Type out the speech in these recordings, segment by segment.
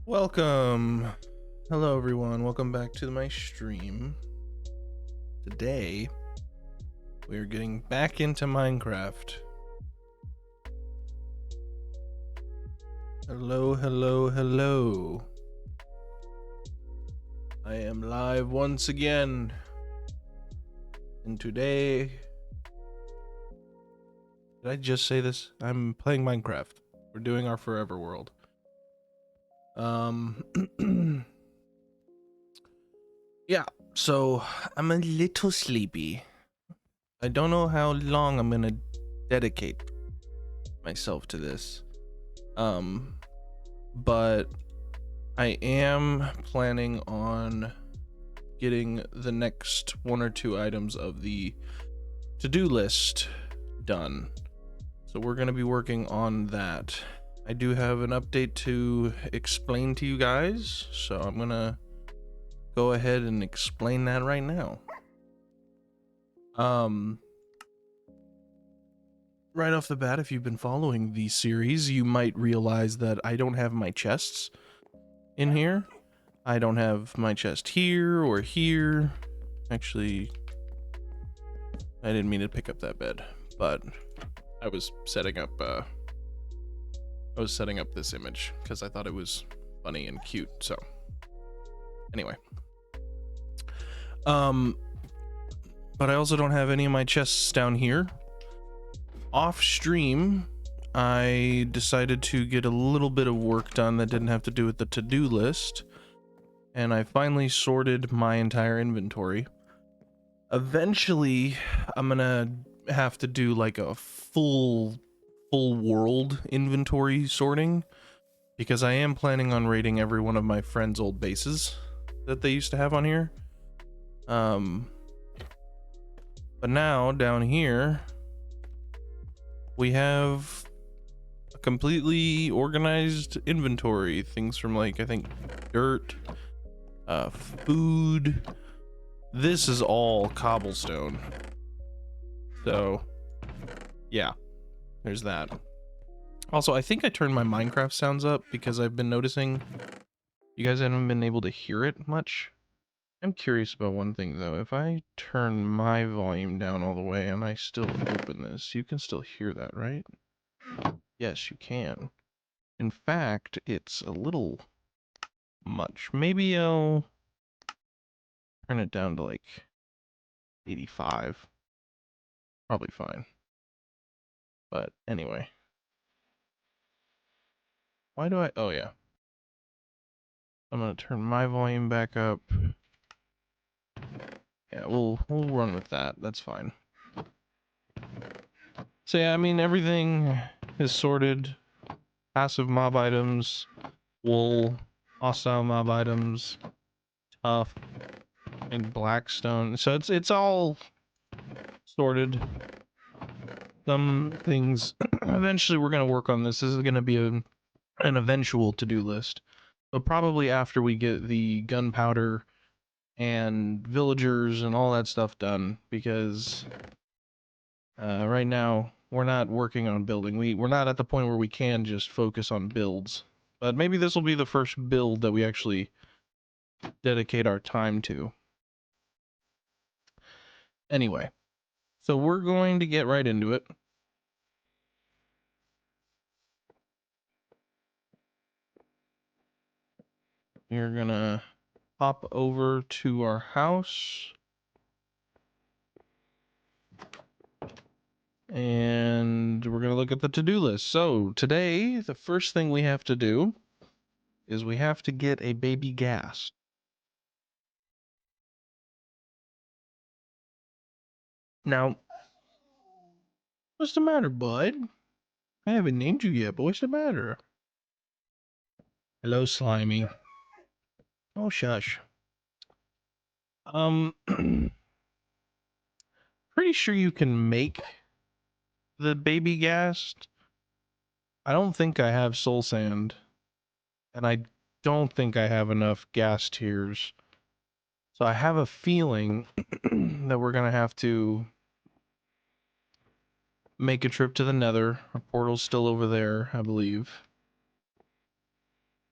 Welcome. Hello everyone. Welcome back to my stream. Today we are getting back into Minecraft. Hello. I am live once again. And today, did I just say this? I'm playing Minecraft. We're doing our forever world. Yeah, so I'm a little sleepy. I don't know how long I'm gonna dedicate myself to this. But I am planning on getting the next one or two items of the to-do list done. So we're gonna be working on that. I do have an update to explain to you guys, so I'm gonna go ahead and explain that right now. Right off the bat, if you've been following the series, you might realize that I don't have my chests in here. I don't have my chest here or here. Actually, I didn't mean to pick up that bed, but I was setting up this image because I thought it was funny and cute. So anyway, but I also don't have any of my chests down here. Off stream, I decided to get a little bit of work done that didn't have to do with the to-do list, and I finally sorted my entire inventory. Eventually, I'm gonna have to do like a full world inventory sorting, because I am planning on raiding every one of my friends' old bases that they used to have on here. But now down here we have a completely organized inventory. Things from, like, I think dirt, food. This is all cobblestone. So yeah, there's that. Also, I think I turned my Minecraft sounds up because I've been noticing you guys haven't been able to hear it much. I'm curious about one thing though. If I turn my volume down all the way and I still open this, you can still hear that, right? Yes, you can. In fact, it's a little much. Maybe I'll turn it down to like 85. Probably fine. But anyway. Why do I... Oh, yeah. I'm gonna turn my volume back up. Yeah, we'll run with that. That's fine. So yeah, I mean, everything is sorted. Passive mob items, wool, hostile mob items, tough, and blackstone. So it's all sorted. Some things eventually we're gonna work on this. This is gonna be an eventual to-do list, but probably after we get the gunpowder and villagers and all that stuff done, because right now we're not working on building. We're not at the point where we can just focus on builds, but maybe this will be the first build that we actually dedicate our time to. Anyway, so we're going to get right into it. We're gonna hop over to our house. And we're gonna look at the to-do list. So today, the first thing we have to do is we have to get a baby ghast. Now, what's the matter, bud? I haven't named you yet, but what's the matter? Hello, Slimy. Oh, shush. Pretty sure you can make the baby ghast. I don't think I have soul sand, and I don't think I have enough gas tears. So I have a feeling that we're gonna have to make a trip to the Nether. Our portal's still over there, I believe.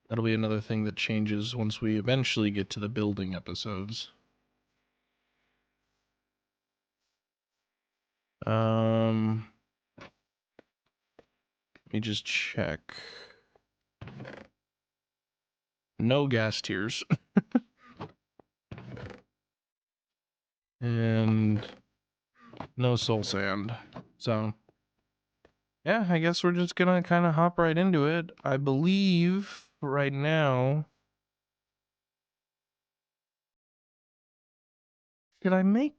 That'll be another thing that changes once we eventually get to the building episodes. Let me just check. No gas tiers. And no soul sand. So, yeah, I guess we're just gonna kind of hop right into it. I believe right now... Should I make...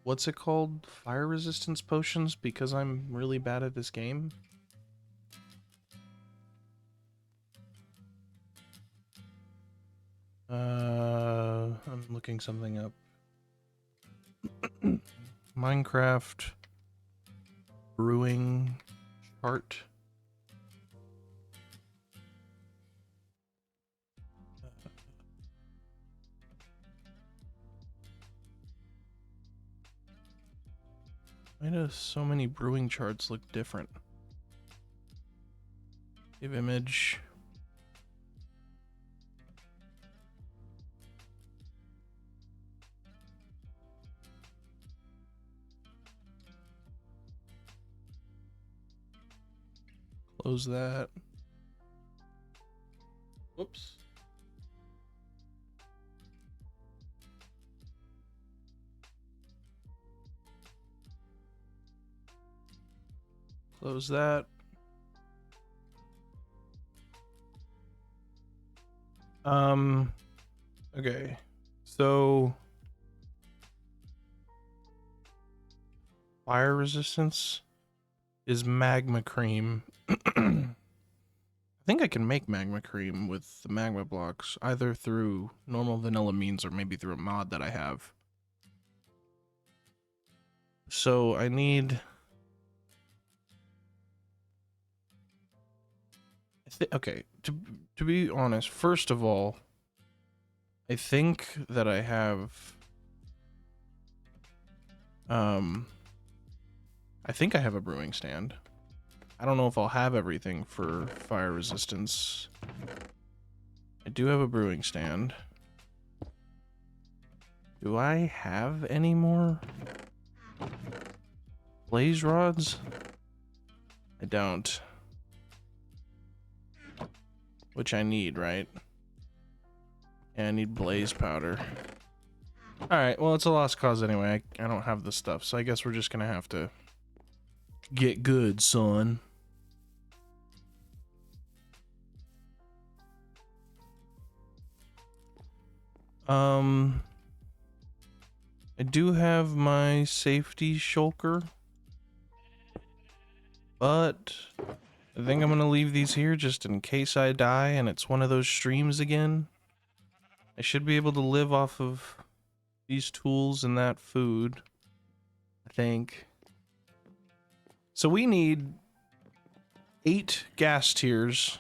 what's it called? Fire resistance potions, because I'm really bad at this game? I'm looking something up. Minecraft brewing chart. Why do so many brewing charts look different? Give image. Close that. Whoops. Close that. Okay. So fire resistance is magma cream. I think I can make magma cream with the magma blocks, either through normal vanilla means or maybe through a mod that I have. So I need... okay, to be honest, first of all, I think that I have... I think I have a brewing stand. I don't know if I'll have everything for fire resistance. I do have a brewing stand. Do I have any more blaze rods? I don't. Which I need, right? Yeah, I need blaze powder. Alright, well, it's a lost cause anyway. I don't have the stuff, so I guess we're just gonna have to get good, son. I do have my safety shulker, but I think I'm gonna leave these here just in case I die and it's one of those streams again. I should be able to live off of these tools and that food, I think. So we need 8 gas tiers.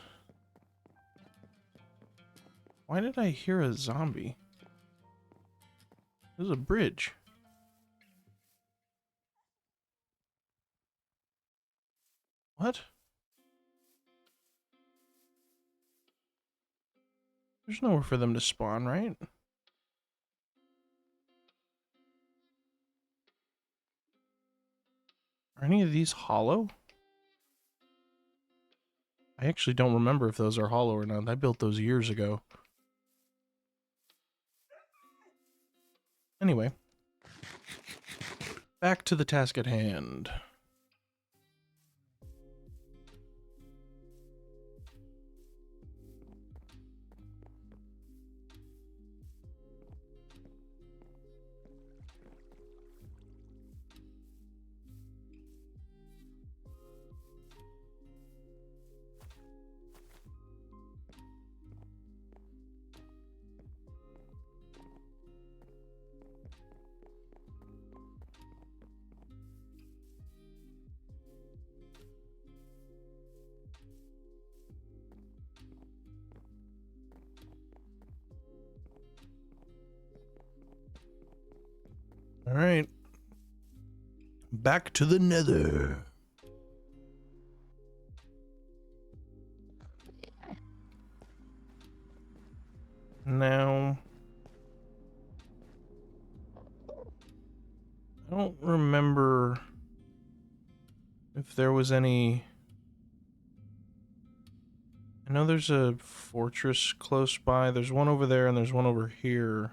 Why did I hear a zombie? There's a bridge. What? There's nowhere for them to spawn, right? Are any of these hollow? I actually don't remember if those are hollow or not. I built those years ago. Anyway. Back to the task at hand. All right. back to the Nether. Now, I don't remember if there was any... I know there's a fortress close by. There's one over there and there's one over here.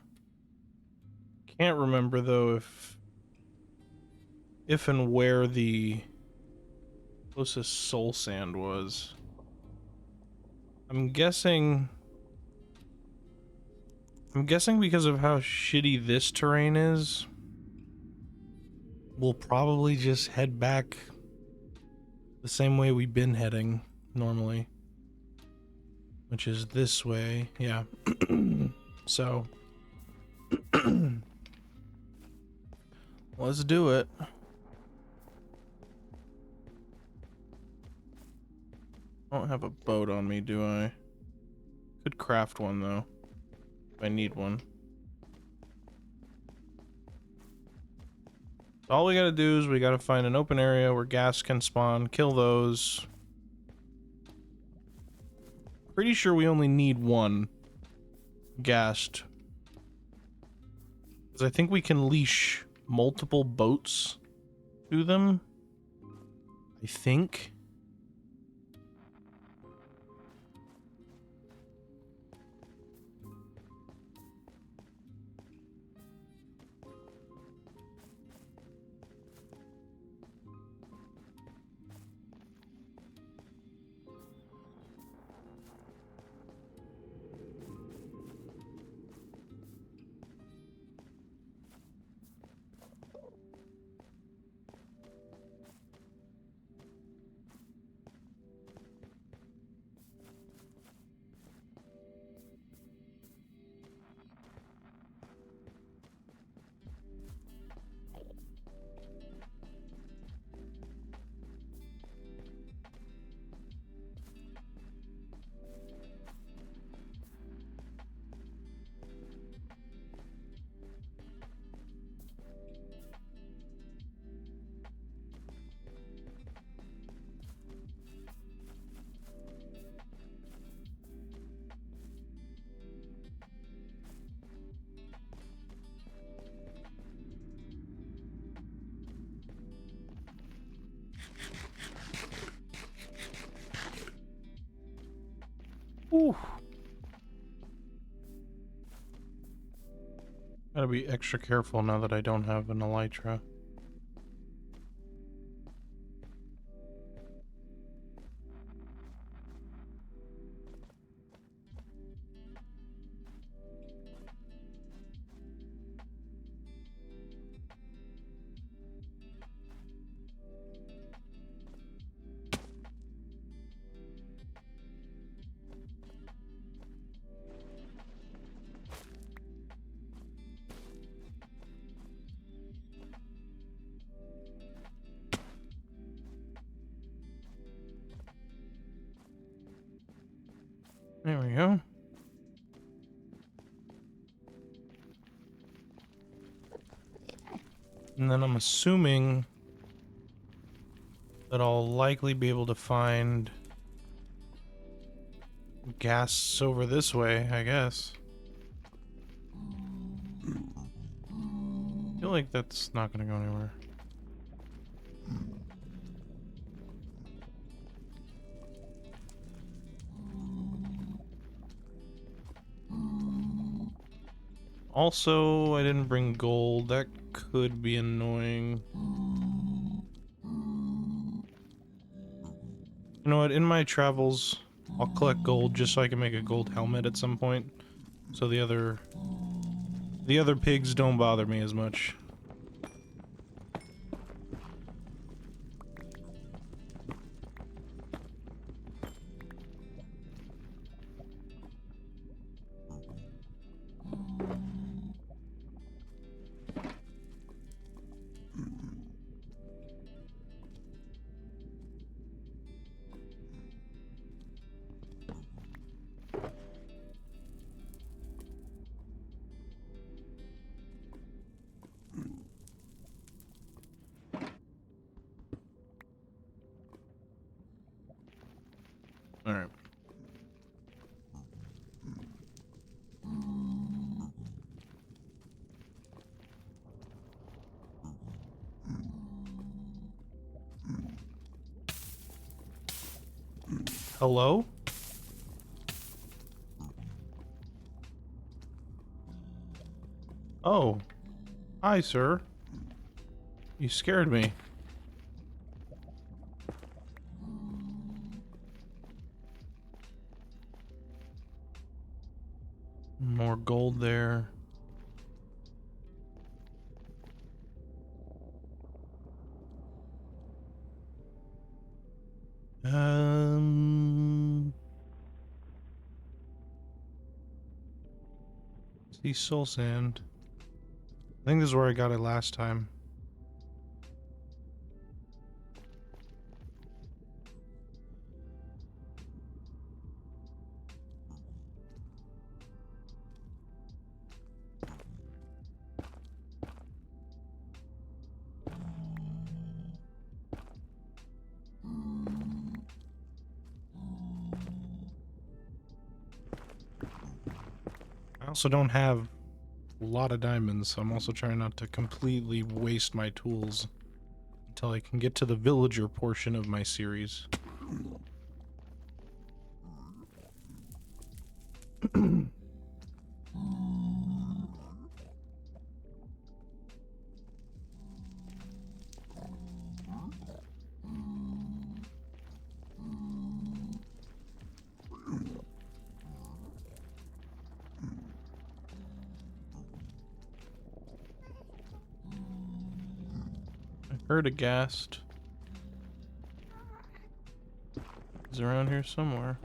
Can't remember though if and where the closest soul sand was. I'm guessing because of how shitty this terrain is, we'll probably just head back the same way we've been heading normally, which is this way. Yeah. So let's do it. I don't have a boat on me, do I? Could craft one though. If I need one. All we gotta do is we gotta find an open area where gas can spawn, kill those. Pretty sure we only need one ghast. Because I think we can leash multiple boats to them. I think. Ooh. Gotta be extra careful now that I don't have an elytra. There we go. And then I'm assuming that I'll likely be able to find gas over this way, I guess. I feel like that's not gonna go anywhere. Also, I didn't bring gold. That could be annoying. You know what? In my travels, I'll collect gold just so I can make a gold helmet at some point. So the other pigs don't bother me as much. Alright. Hello? Oh. Hi, sir. You scared me. More gold there. See soul sand. I think this is where I got it last time. I also don't have a lot of diamonds, so I'm also trying not to completely waste my tools until I can get to the villager portion of my series. I heard a ghast. He's around here somewhere.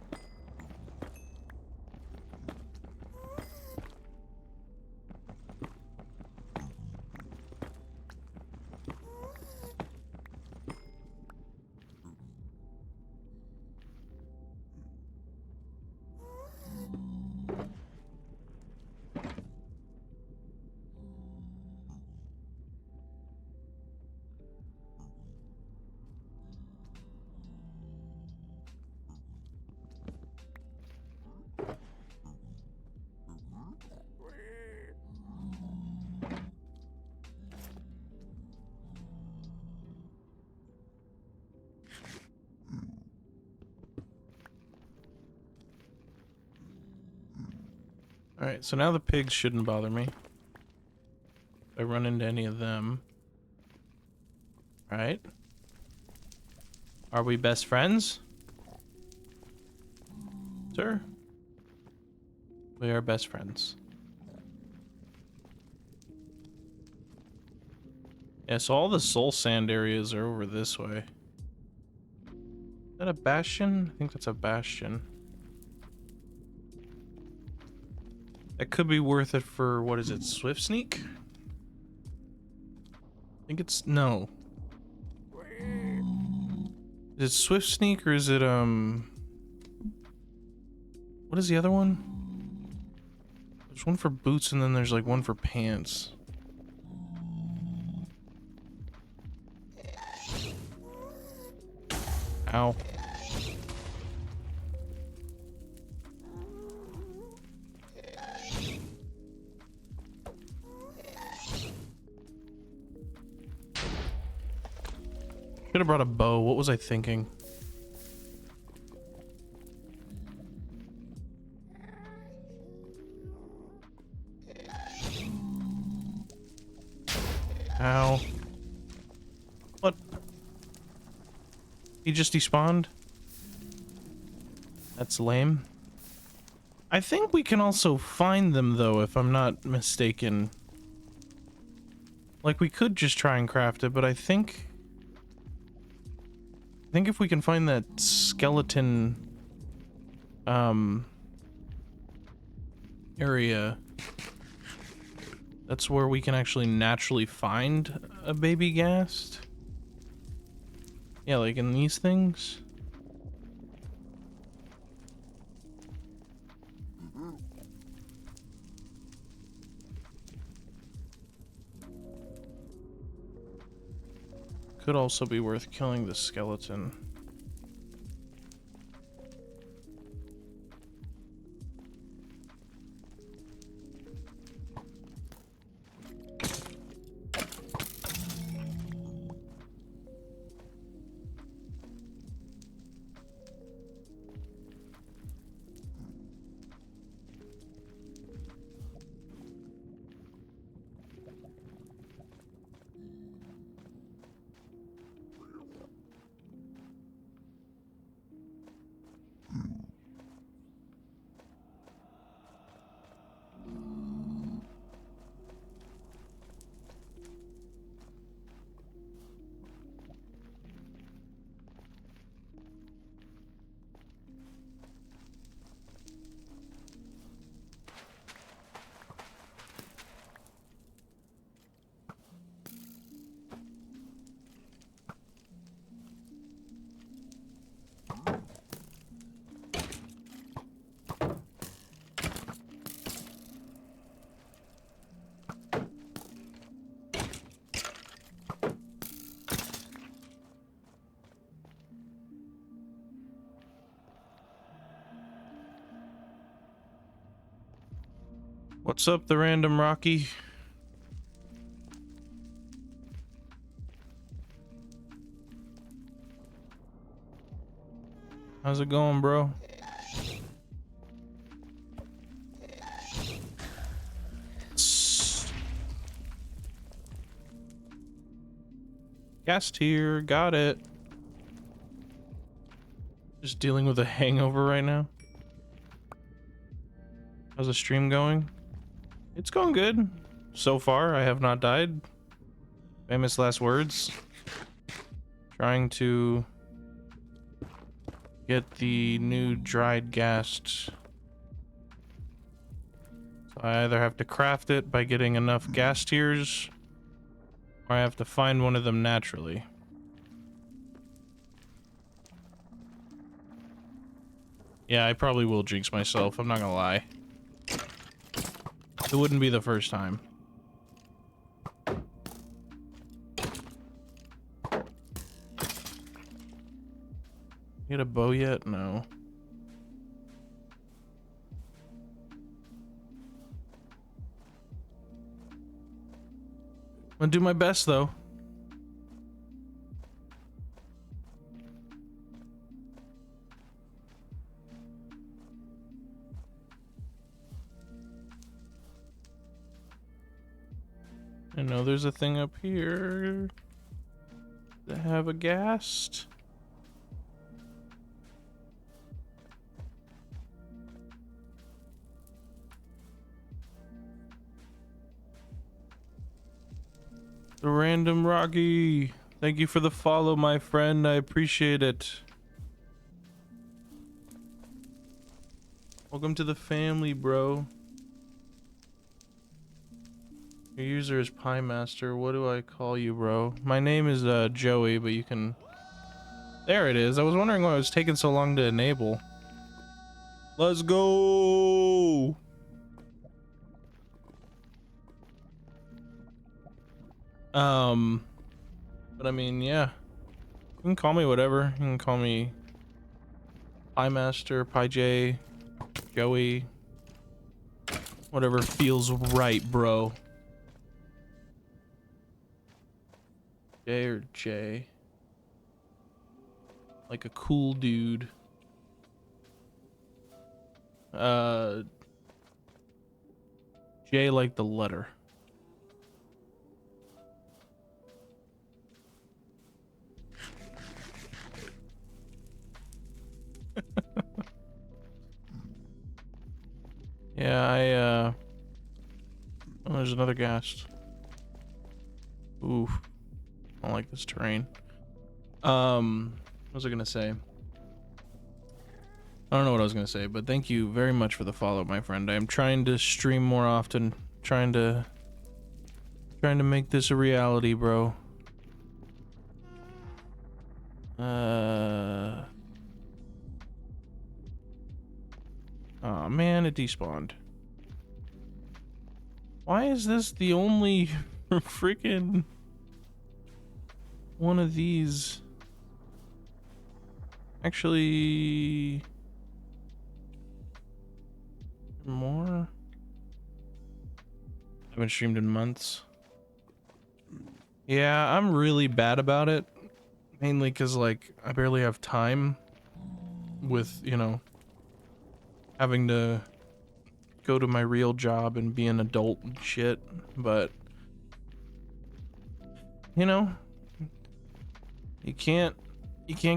Alright, so now the pigs shouldn't bother me. If I run into any of them. Right? Are we best friends? Sir? We are best friends. Yeah, so all the soul sand areas are over this way. Is that a bastion? I think that's a bastion. That could be worth it for, what is it, Swift Sneak? I think it's, no. Is it Swift Sneak or is it, what is the other one? There's one for boots and then there's like one for pants. Ow. Should have brought a bow. What was I thinking? Ow. What? He just despawned? That's lame. I think we can also find them, though, if I'm not mistaken. Like, we could just try and craft it, but I think if we can find that skeleton, area, that's where we can actually naturally find a baby ghast. Yeah, like in these things. Could also be worth killing the skeleton. What's up, the random Rocky? How's it going, bro? Guest here, got it. Just dealing with a hangover right now. How's the stream going? It's going good. So far, I have not died. Famous last words. Trying to get the new dried ghast. So I either have to craft it by getting enough ghast tears, or I have to find one of them naturally. Yeah, I probably will jinx myself, I'm not gonna lie. It wouldn't be the first time. Get a bow yet? No. I'm gonna do my best though. I know there's a thing up here that have a ghast. The random Rocky, thank you for the follow, my friend. I appreciate it. Welcome to the family, bro. Your user is Pie Master. What do I call you, bro? My name is Joey, but you can... There it is. I was wondering why it was taking so long to enable. Let's go! But I mean, yeah. You can call me whatever. You can call me Pie Master, Pie J, Joey. Whatever feels right, bro. J or J. Like a cool dude. J like the letter. Yeah, oh, there's another ghast. Oof. I don't like this terrain. What was I gonna say? I don't know what I was gonna say, but thank you very much for the follow, my friend. I am trying to stream more often, trying to make this a reality, bro. Oh man, it despawned. Why is this the only freaking one of these? Actually, more? I haven't streamed in months. Yeah, I'm really bad about it. Mainly because, like, I barely have time with, you know, having to go to my real job and be an adult and shit. But, you know, you can't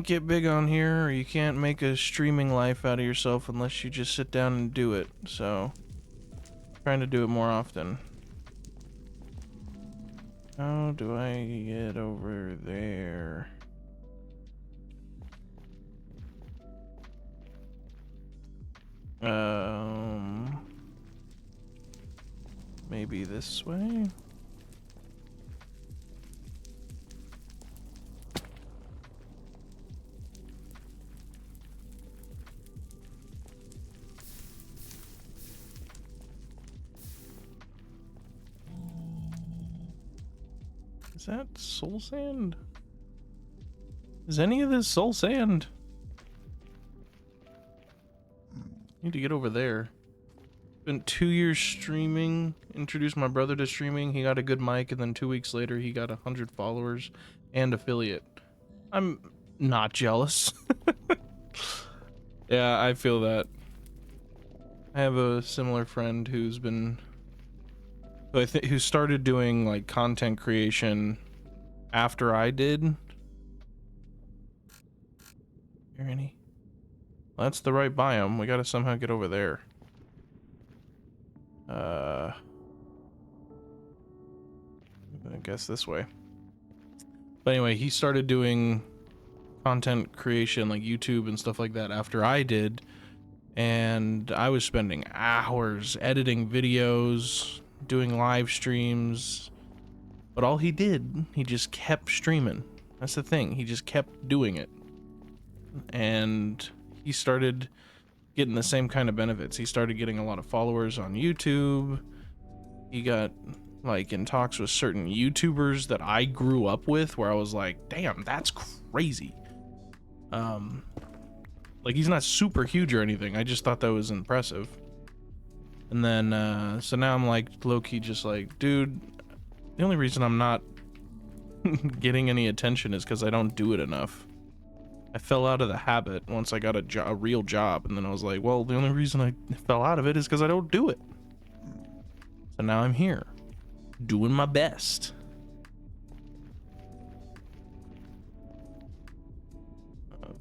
get big on here, or you can't make a streaming life out of yourself unless you just sit down and do it. So, trying to do it more often. How do I get over there? Maybe this way? Is that soul sand? Is any of this soul sand? Need to get over there. Spent 2 years streaming, introduced my brother to streaming, he got a good mic, and then 2 weeks later he got 100 followers and affiliate. I'm not jealous. Yeah, I feel that. I have a similar friend who's been, who started doing like content creation after I did. Hear any? Well, that's the right biome. We gotta somehow get over there. I guess this way. But anyway, he started doing content creation like YouTube and stuff like that after I did, and I was spending hours editing videos, doing live streams, but all he did, he just kept streaming. That's the thing, he just kept doing it, and he started getting the same kind of benefits. He started getting a lot of followers on YouTube. He got like in talks with certain YouTubers that I grew up with, where I was like, damn, that's crazy. Like, he's not super huge or anything, I just thought that was impressive. And then so now I'm like low-key just like, dude, the only reason I'm not getting any attention is because I don't do it enough. I fell out of the habit once I got a real job, and then I was like, well, the only reason I fell out of it is because I don't do it. So now I'm here, doing my best.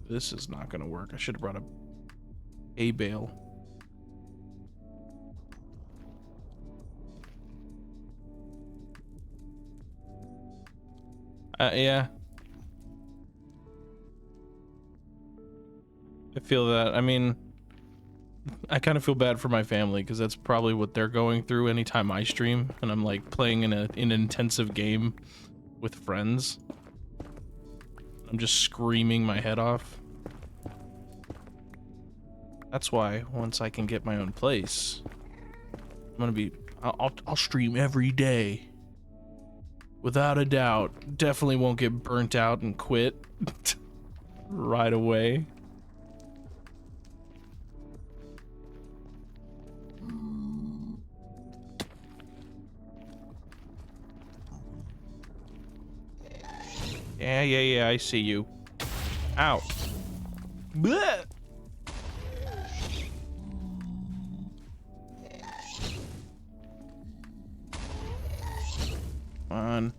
This is not gonna work. I should have brought a bale. Yeah. I feel that. I mean, I kind of feel bad for my family because that's probably what they're going through anytime I stream and I'm like playing in an intensive game with friends. I'm just screaming my head off. That's why once I can get my own place, I'm gonna be, I'll stream every day. Without a doubt. Definitely won't get burnt out and quit right away. Yeah, I see you. Ow. Blech! Come on.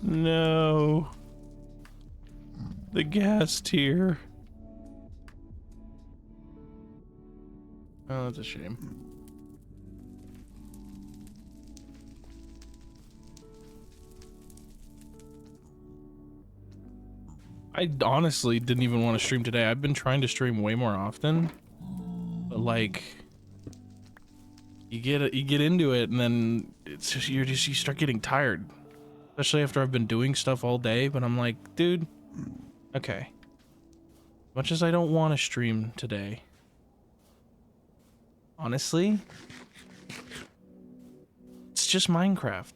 No. The gas tier. Oh, that's a shame. I honestly didn't even want to stream today. I've been trying to stream way more often, but like, you get into it, and then it's just you start getting tired, especially after I've been doing stuff all day. But I'm like, dude, okay. Much as I don't want to stream today, honestly, it's just Minecraft.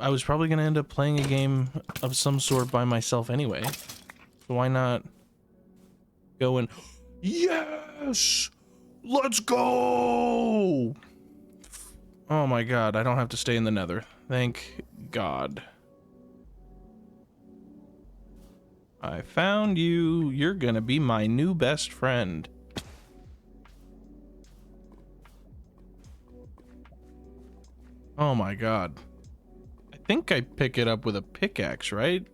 I was probably gonna end up playing a game of some sort by myself anyway, so why not go and yes, let's go. Oh my god, I don't have to stay in the nether, thank god. I found you. You're gonna be my new best friend. Oh my god, I think I pick it up with a pickaxe, right?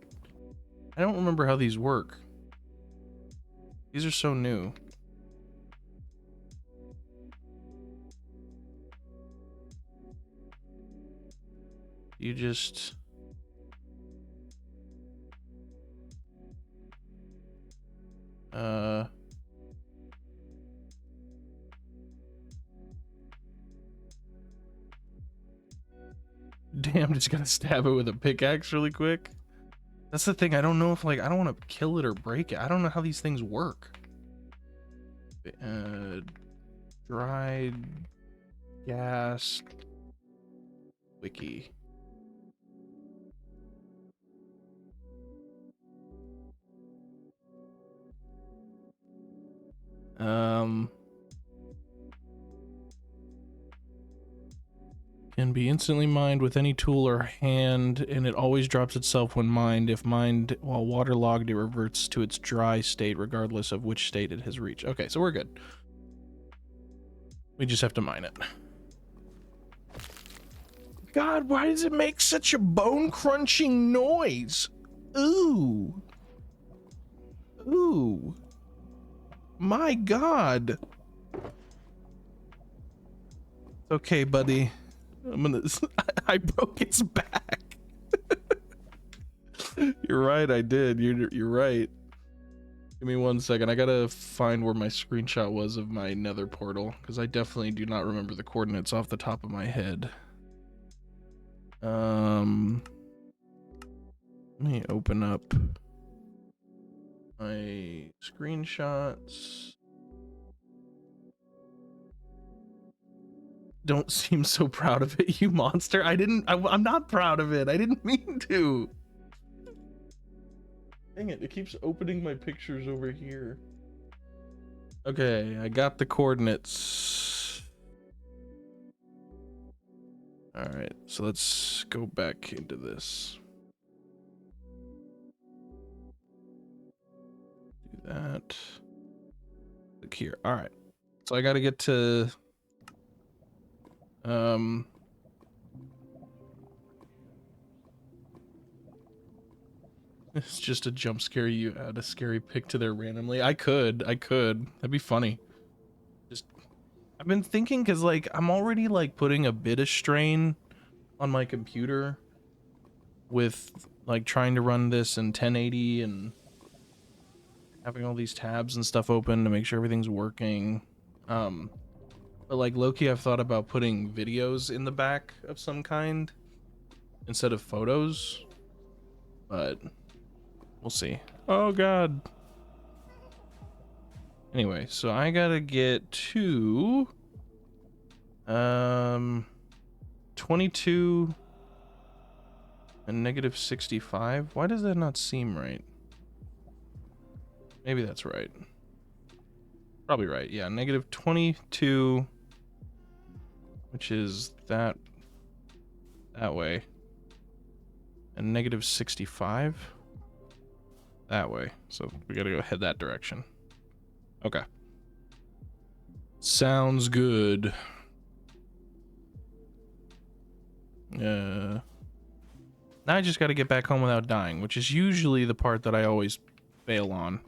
I don't remember how these work. These are so new. You just... Damn, just gotta stab it with a pickaxe really quick. That's the thing, I don't know if, like, I don't want to kill it or break it. I don't know how these things work. Dried gas wiki. Can be instantly mined with any tool or hand, and it always drops itself when mined. If mined while waterlogged, it reverts to its dry state regardless of which state it has reached. Okay, so we're good. We just have to mine it. God, why does it make such a bone-crunching noise? Ooh. Ooh. My God. Okay, buddy. I'm gonna... I broke its back. You're right, I did. You're right. Give me 1 second. I gotta find where my screenshot was of my nether portal, because I definitely do not remember the coordinates off the top of my head. Let me open up my screenshots. Don't seem so proud of it, you monster. I'm not proud of it. I didn't mean to. Dang it, it keeps opening my pictures over here. Okay, I got the coordinates. All right, so let's go back into this. Do that. Look here. All right, so I got to get to it's just a jump scare. You add a scary pic to there randomly. I could. That'd be funny. Just, I've been thinking, because like I'm already like putting a bit of strain on my computer with like trying to run this in 1080 and having all these tabs and stuff open to make sure everything's working. But like low-key, I've thought about putting videos in the back of some kind instead of photos, but we'll see. Oh God. Anyway, so I gotta get to 22 and negative 65. Why does that not seem right? Maybe that's right. Probably right. Yeah, negative 22, which is that way, and negative 65 that way. So we gotta go head that direction. Okay. Sounds good. Now I just gotta get back home without dying, which is usually the part that I always fail on.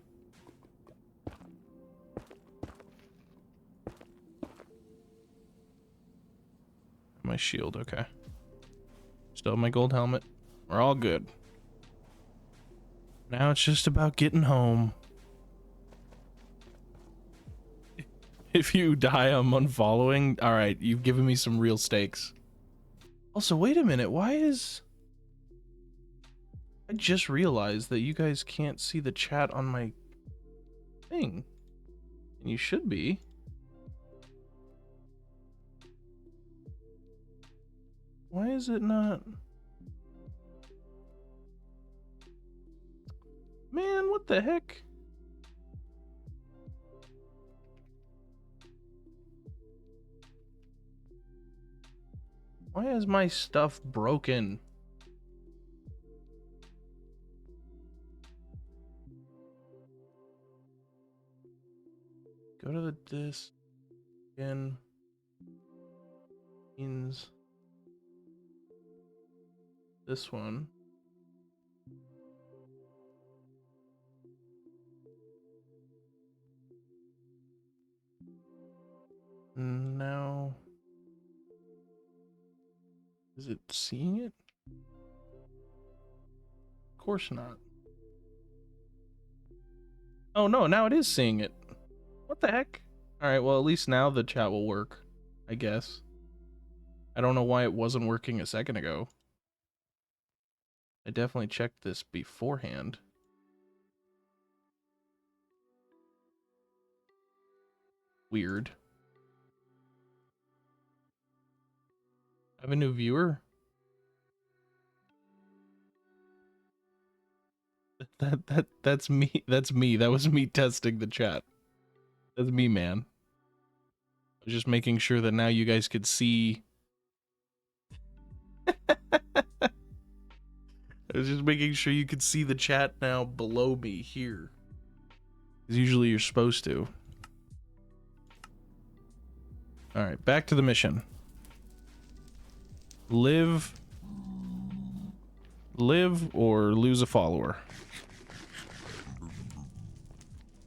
My shield, okay. Still have my gold helmet. We're all good. Now it's just about getting home. If you die, I'm unfollowing. All right, you've given me some real stakes. Also, wait a minute. Why is... I just realized that you guys can't see the chat on my thing. And you should be. Why is it not? Man, what the heck? Why is my stuff broken? Go to the disc again. Means this one. Now, is it seeing it? Of course not. Oh no, now it is seeing it. What the heck? All right, well, at least now the chat will work, I guess. I don't know why it wasn't working a second ago. I definitely checked this beforehand. Weird. I have a new viewer? That's me. That's me. That was me testing the chat. That's me, man. I was just making sure that now you guys could see. I was just making sure you could see the chat now below me here. Because usually you're supposed to. Alright, back to the mission. Live or lose a follower.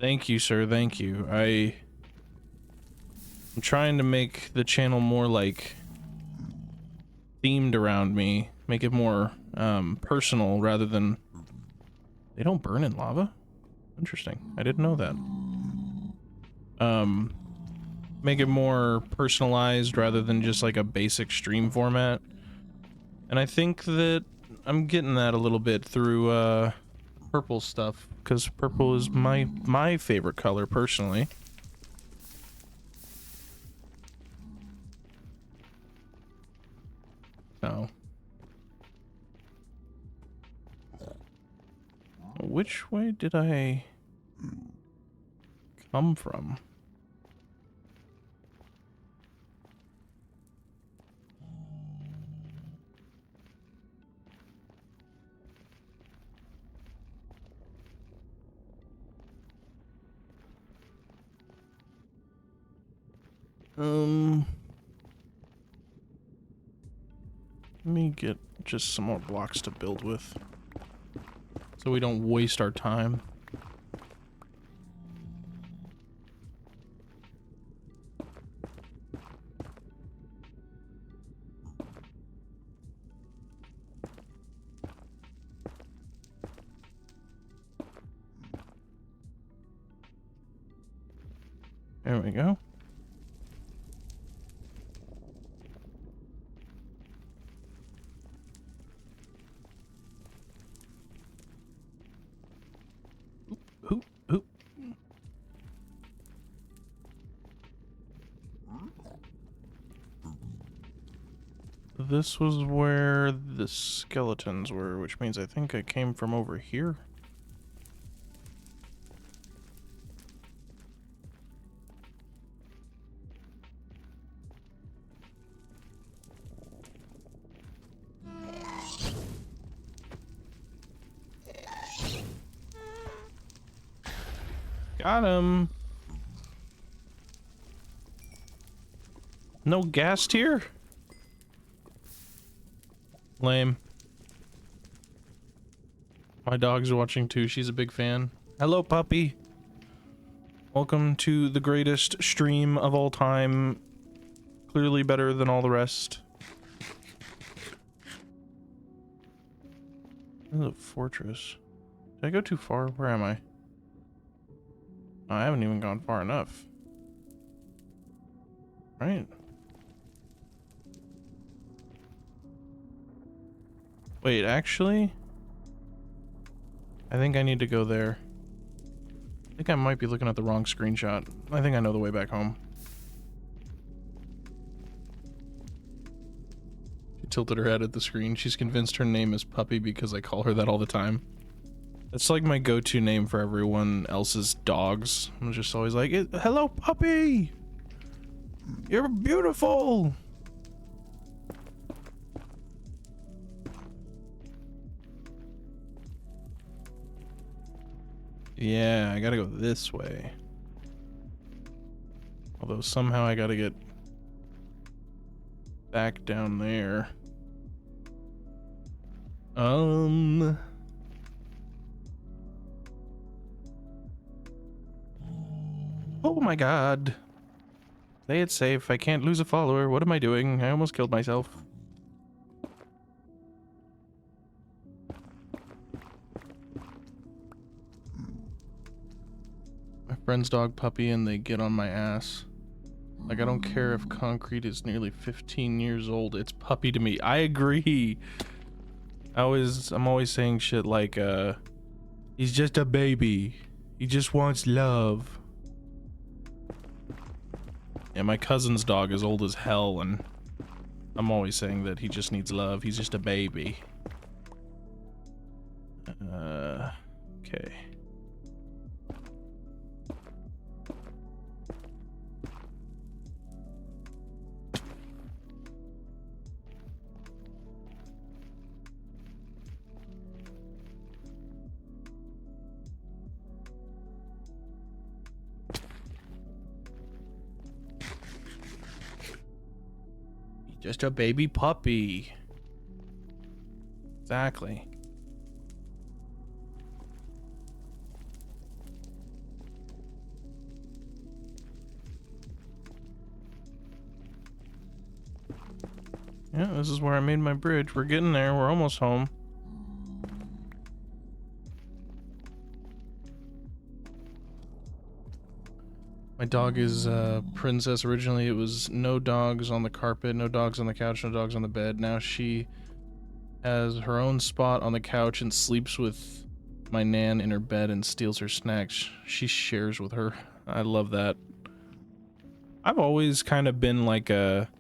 Thank you, sir. Thank you. I'm trying to make the channel more like themed around me. Make it more personal rather than... They don't burn in lava? Interesting. I didn't know that. Make it more personalized rather than just like a basic stream format. And I think that I'm getting that a little bit through purple stuff, because purple is my favorite color personally. So, which way did I come from? Let me get just some more blocks to build with, so we don't waste our time. There we go. Oop. This was where the skeletons were, which means I think I came from over here. Got him. No gas tier? Lame. My dog's watching too. She's a big fan. Hello, puppy. Welcome to the greatest stream of all time. Clearly better than all the rest. This is a fortress. Did I go too far? Where am I? Oh, I haven't even gone far enough. Right. Wait, actually? I think I need to go there. I think I might be looking at the wrong screenshot. I think I know the way back home. She tilted her head at the screen. She's convinced her name is Puppy because I call her that all the time. That's like my go-to name for everyone else's dogs. I'm just always like, hello, Puppy! You're beautiful! Yeah, I gotta go this way. Although somehow I gotta get back down there. Oh my god. Play it safe. I can't lose a follower. What am I doing? I almost killed myself. My friend's dog Puppy and they get on my ass. Like, I don't care if concrete is nearly 15 years old. It's Puppy to me. I agree. I'm always saying shit like, he's just a baby. He just wants love. Yeah, my cousin's dog is old as hell, and I'm always saying that he just needs love. He's just a baby. Okay. Just a baby puppy. Exactly. Yeah, this is where I made my bridge. We're getting there. We're almost home. My dog is Princess. Originally, it was no dogs on the carpet, no dogs on the couch, no dogs on the bed. Now she has her own spot on the couch and sleeps with my nan in her bed and steals her snacks. She shares with her. I love that. I've always kind of been like a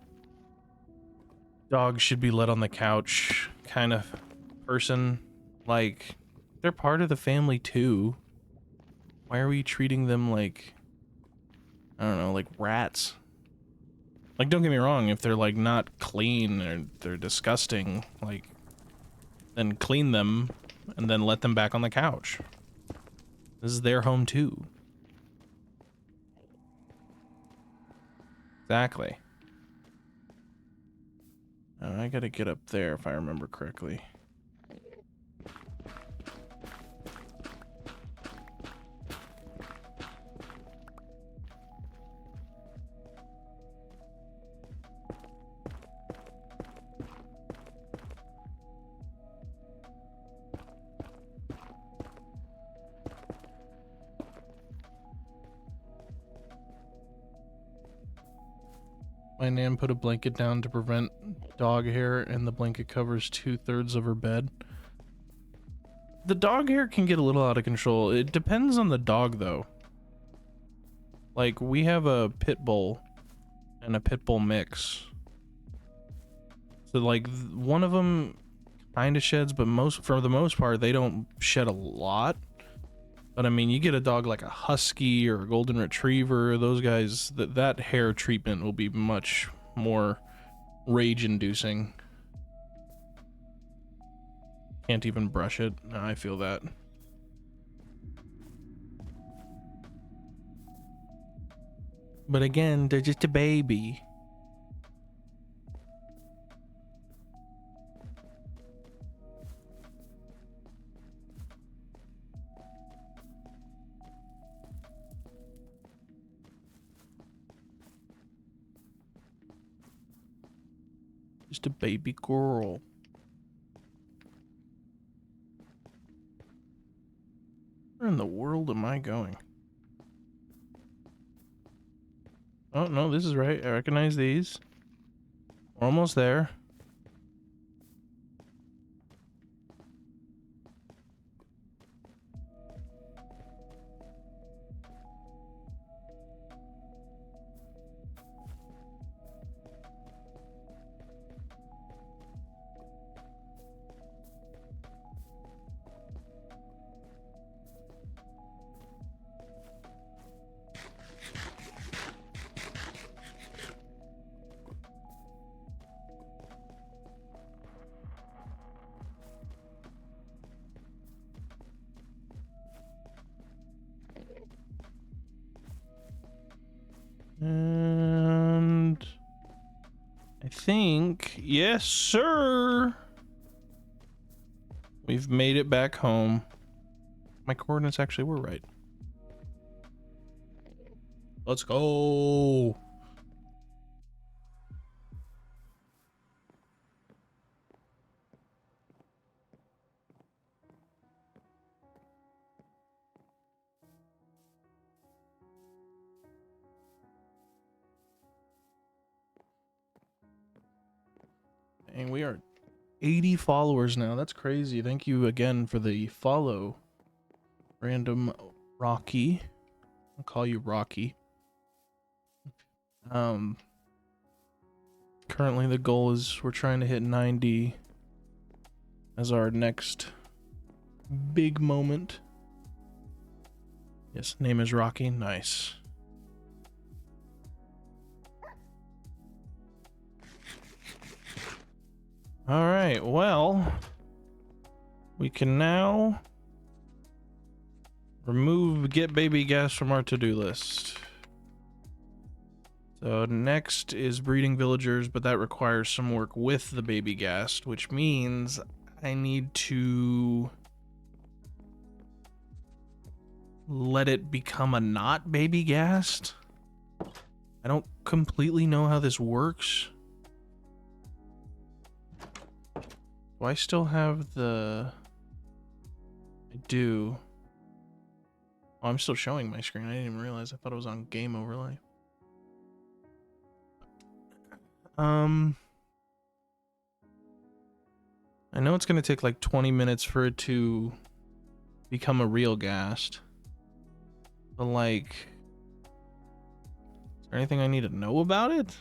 dog should be let on the couch kind of person. Like, they're part of the family too. Why are we treating them like, I don't know, like rats? Like, don't get me wrong, if they're like not clean or they're disgusting, like, then clean them and then let them back on the couch. This is their home too. Exactly. I gotta get up there if I remember correctly. My nan put a blanket down to prevent dog hair, and the blanket covers 2/3 of her bed. The dog hair can get a little out of control. It depends on the dog, though. Like, we have a pit bull and a pit bull mix. So, like, one of them kind of sheds, but for the most part, they don't shed a lot. But I mean, you get a dog like a husky or a golden retriever, those guys, that hair treatment will be much more rage-inducing. Can't even brush it. No, I feel that. But again, they're just a baby. Just a baby girl. Where in the world am I going? Oh, no, this is right. I recognize these. We're almost there. And I think, yes, sir. We've made it back home. My coordinates actually were right. Let's go. And we are 80 followers now. That's crazy. Thank you again for the follow. Random Rocky. I'll call you Rocky. Currently the goal is we're trying to hit 90 as our next big moment. Yes, name is Rocky. Nice. All right, well, we can now remove get baby gas from our to-do list. So next is breeding villagers, but that requires some work with the baby ghast, which means I need to let it become a not baby ghast. I don't completely know how this works. Do I still have the... I do. Oh, I'm still showing my screen. I didn't even realize. I thought it was on game overlay. I know it's gonna take like 20 minutes for it to become a real ghast. But like, is there anything I need to know about it?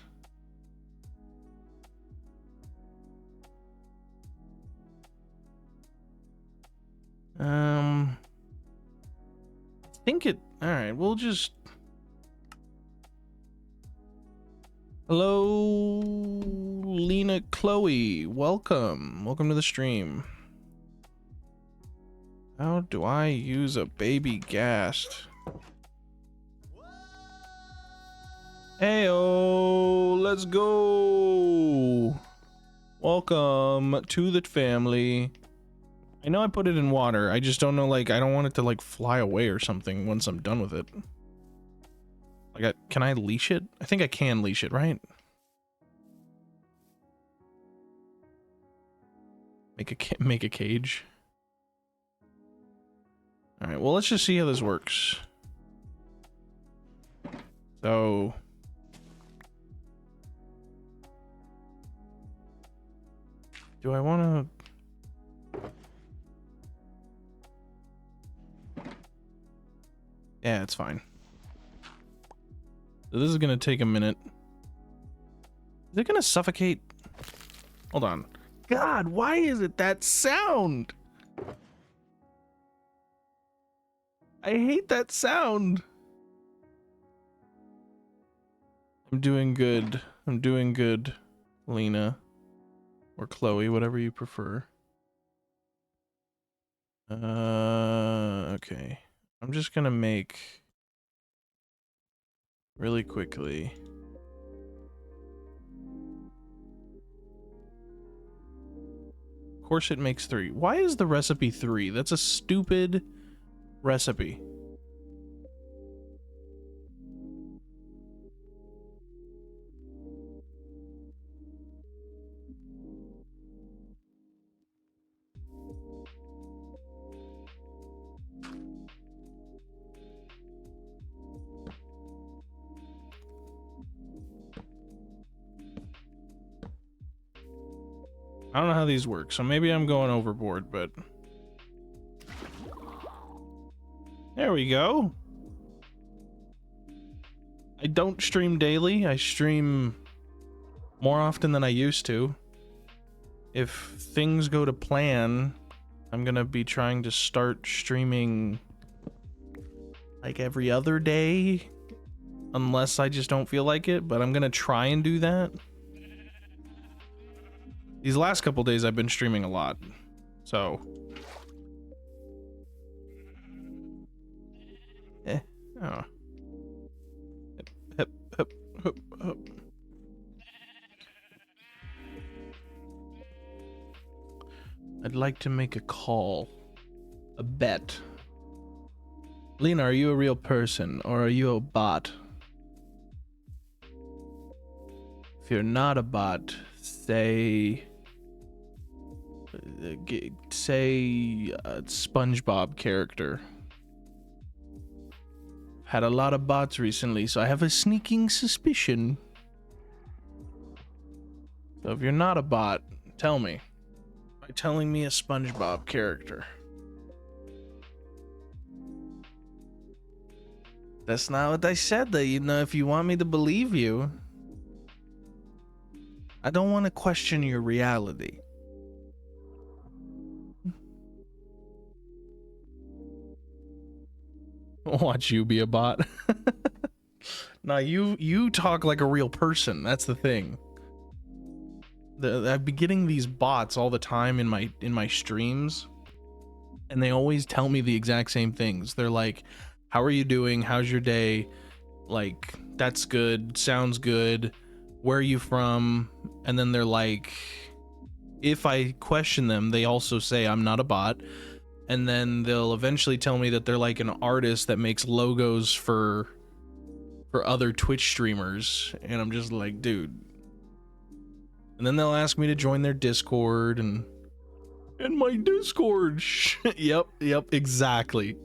I think it... Alright, we'll just... Hello, Lena Chloe. Welcome. Welcome to the stream. How do I use a baby ghast? Heyo, let's go. Welcome to the family. I know I put it in water. I just don't know, like, I don't want it to like fly away or something once I'm done with it. Like, can I leash it? I think I can leash it, right? Make a cage. All right, well, let's just see how this works. So, do I want to... Yeah, it's fine. So this is gonna take a minute. Is it gonna suffocate? Hold on. God, why is it that sound? I hate that sound. I'm doing good. I'm doing good, Lena. Or Chloe, whatever you prefer. Okay. I'm just gonna make... really quickly. Of course it makes 3. Why is the recipe 3? That's a stupid recipe. I don't know how these work, so maybe I'm going overboard, but... There we go. I don't stream daily. I stream more often than I used to. If things go to plan, I'm gonna be trying to start streaming like every other day, unless I just don't feel like it, but I'm gonna try and do that. These last couple days I've been streaming a lot, so... Oh. Hip, hip, hip, hip. I'd like to make a call. A bet. Lena, are you a real person, or are you a bot? If you're not a bot, say SpongeBob character. Had a lot of bots recently, so I have a sneaking suspicion. So if you're not a bot, tell me. By telling me a SpongeBob character. That's not what I said, though. You know, if you want me to believe you, I don't want to question your reality. Watch you be a bot. Nah, you talk like a real person. That's the thing. I've been getting these bots all the time in my streams, and they always tell me the exact same things. They're like, "How are you doing? How's your day? like, that's good, sounds good, where are you from? And then they're like, if I question them, they also say I'm not a bot. And then they'll eventually tell me that they're like an artist that makes logos for other Twitch streamers. And I'm just like, dude. And then they'll ask me to join their Discord and my Discord. Yep, exactly.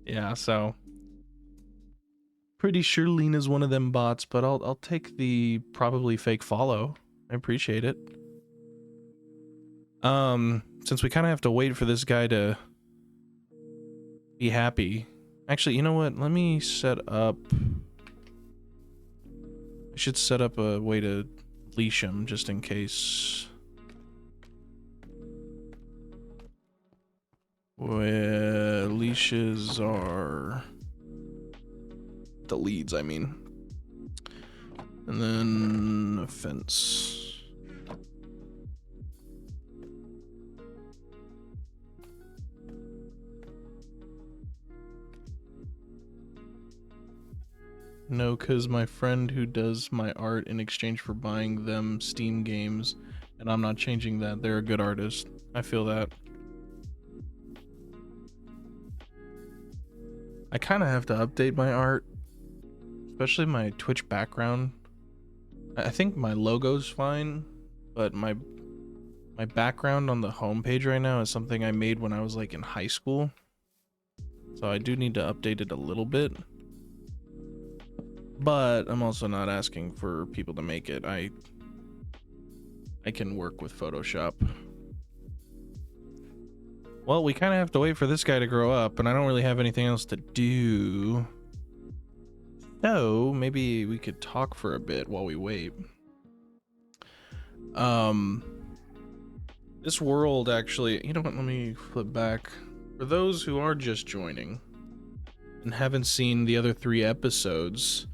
Yeah, so pretty sure Lena's one of them bots, but I'll take the probably fake follow. I appreciate it. Since we kind of have to wait for this guy to be happy. Actually, you know what? Let me set up... I should set up a way to leash him just in case. Where leashes are... the leads, I mean. And then a fence. No, cause my friend who does my art in exchange for buying them Steam games, and I'm not changing that. They're a good artist. I feel that. I kind of have to update my art, especially my Twitch background. I think my logo's fine, but my background on the homepage right now is something I made when I was like in high school. So I do need to update it a little bit. But I'm also not asking for people to make it. I can work with Photoshop. Well, we kind of have to wait for this guy to grow up, and I don't really have anything else to do. So maybe we could talk for a bit while we wait. This world actually, you know what, let me flip back. For those who are just joining and haven't seen the other 3 episodes,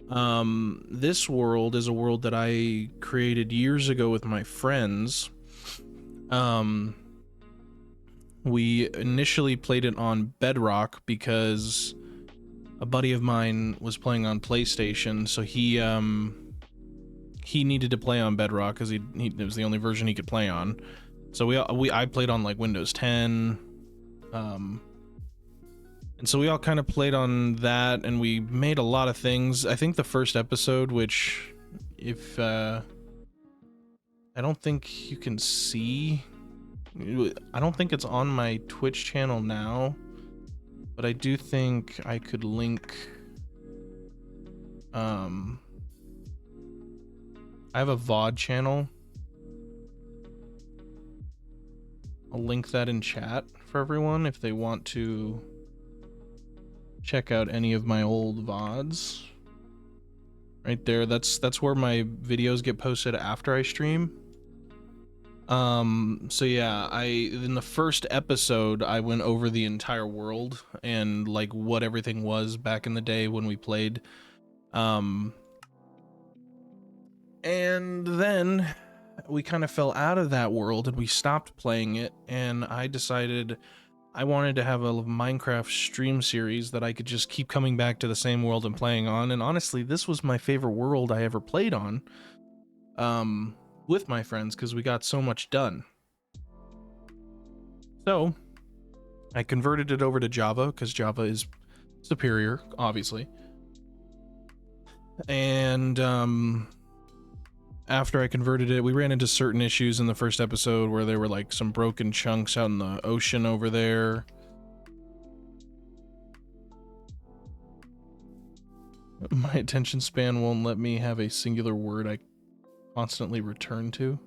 this world is a world that I created years ago with my friends. We initially played it on Bedrock because a buddy of mine was playing on PlayStation, so he needed to play on Bedrock because it was the only version he could play on. So I played on like Windows 10, and so we all kind of played on that, and we made a lot of things. I think the first episode, which if I don't think you can see, I don't think it's on my Twitch channel now, but I do think I could link. I have a VOD channel. I'll link that in chat for everyone if they want to check out any of my old VODs. Right there, that's where my videos get posted after I stream. So yeah, in the first episode I went over the entire world and like what everything was back in the day when we played. And then we kind of fell out of that world and we stopped playing it, and I decided I wanted to have a Minecraft stream series that I could just keep coming back to the same world and playing on. And honestly, this was my favorite world I ever played on with my friends because we got so much done. So I converted it over to Java because Java is superior, obviously. And after I converted it, we ran into certain issues in the first episode where there were like some broken chunks out in the ocean over there. My attention span won't let me have a singular word I constantly return to.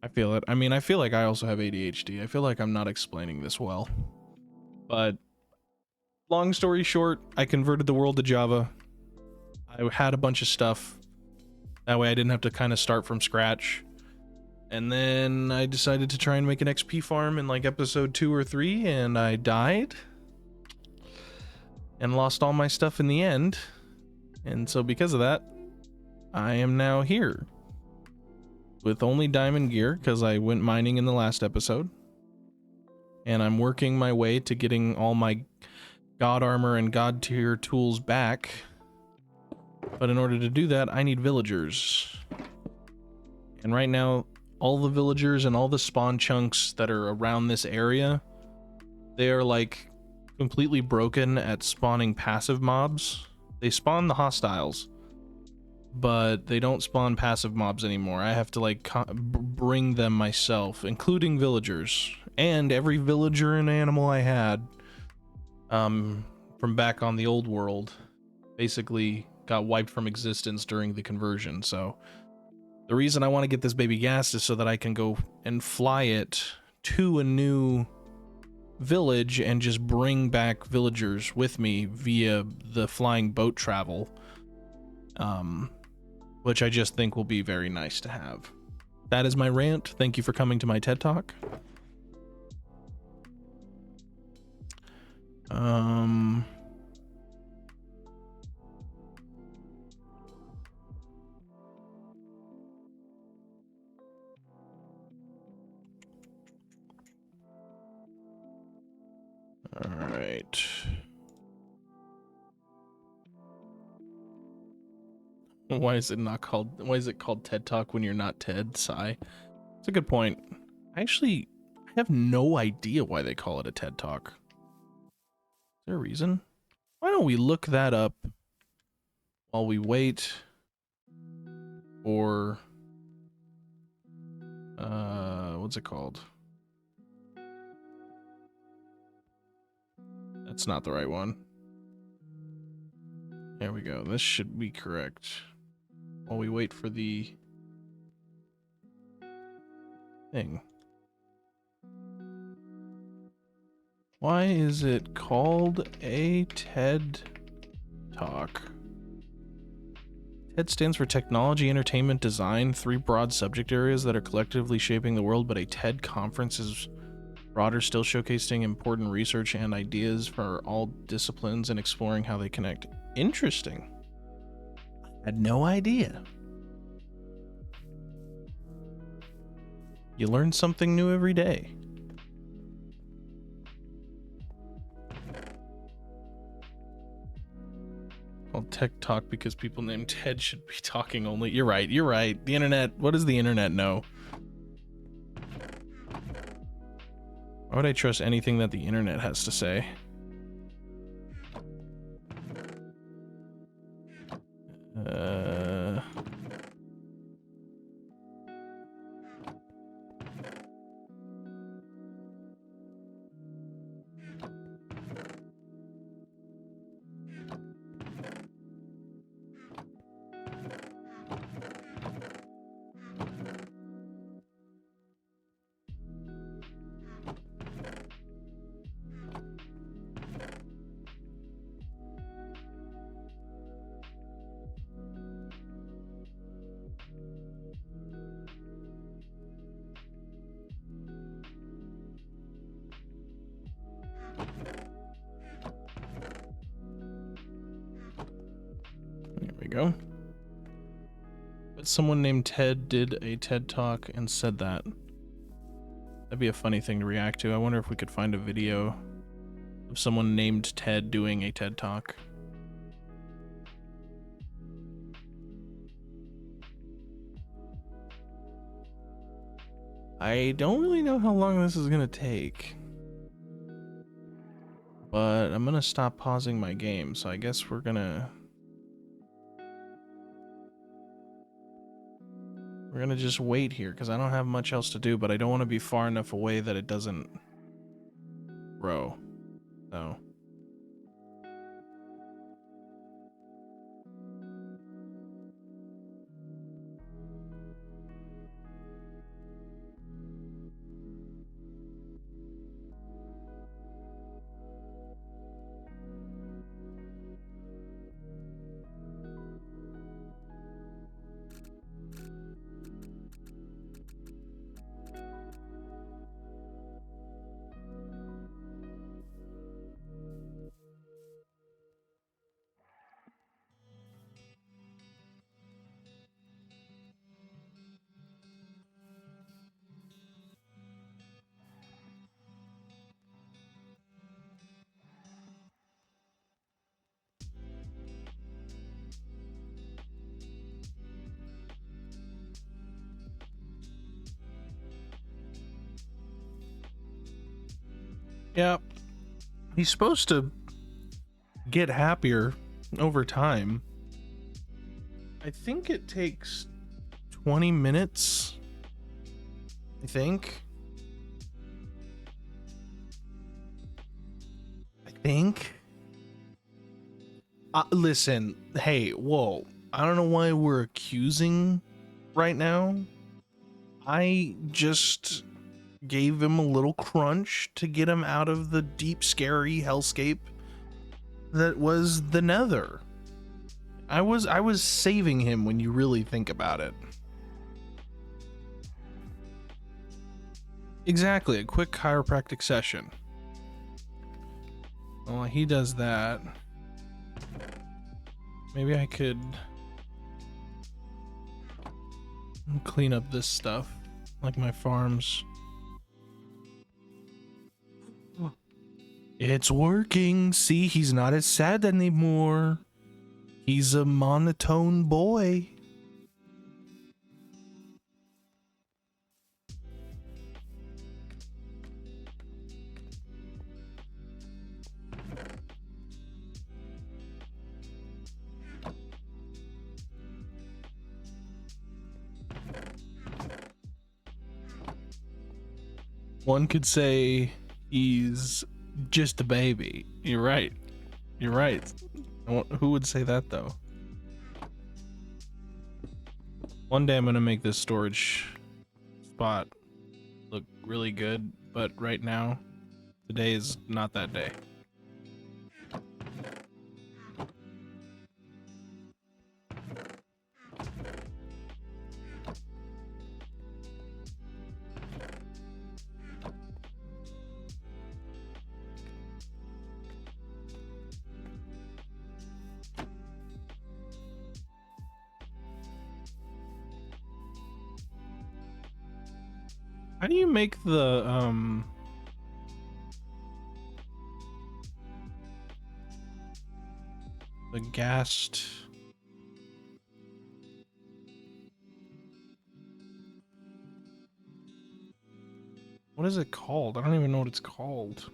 I feel it. I mean, I feel like I also have ADHD. I feel like I'm not explaining this well. But long story short, I converted the world to Java. I had a bunch of stuff. That way I didn't have to kind of start from scratch. And then I decided to try and make an XP farm in like episode 2 or 3, and I died. And lost all my stuff in the end. And so because of that, I am now here. With only diamond gear, because I went mining in the last episode. And I'm working my way to getting all my god armor and god tier tools back. But in order to do that, I need villagers. And right now, all the villagers and all the spawn chunks that are around this area, they are like completely broken at spawning passive mobs. They spawn the hostiles, but they don't spawn passive mobs anymore. I have to like bring them myself, including villagers. And every villager and animal I had from back on the old world basically got wiped from existence during the conversion. So the reason I want to get this baby gassed is so that I can go and fly it to a new village and just bring back villagers with me via the flying boat travel, which I just think will be very nice to have. That is my rant. Thank you for coming to my TED Talk. All right. Why is it called TED Talk when you're not Ted? Sigh. It's a good point. I have no idea why they call it a TED Talk. Is there a reason? Why don't we look that up while we wait for what's it called? That's not the right one. There we go. This should be correct. While we wait for the thing. Why is it called a TED Talk? TED stands for Technology, Entertainment, Design, 3 broad subject areas that are collectively shaping the world, but a TED conference is broader, still showcasing important research and ideas for all disciplines and exploring how they connect. Interesting. I had no idea. You learn something new every day. Called Tech Talk because people named Ted should be talking only. You're right. The internet, what does the internet know? Why would I trust anything that the internet has to say? Go. But someone named Ted did a TED Talk and said that. That'd be a funny thing to react to. I wonder if we could find a video of someone named Ted doing a TED Talk. I don't really know how long this is gonna take, but I'm gonna stop pausing my game, so I guess we're gonna just wait here because I don't have much else to do, but I don't want to be far enough away that it doesn't grow. So Yeah, he's supposed to get happier over time. I think it takes 20 minutes. I think. Listen, hey, whoa. I don't know why we're accusing right now. I just gave him a little crunch to get him out of the deep, scary hellscape that was the Nether. I was saving him when you really think about it. Exactly, a quick chiropractic session. Well, he does that. Maybe I could clean up this stuff, like my farms. It's working. See, he's not as sad anymore. He's a monotone boy. One could say he's just a baby. You're right. You're right. Who would say that, though? One day I'm gonna make this storage spot look really good, but right now, today is not that day. How do you make the gassed? What is it called? I don't even know what it's called.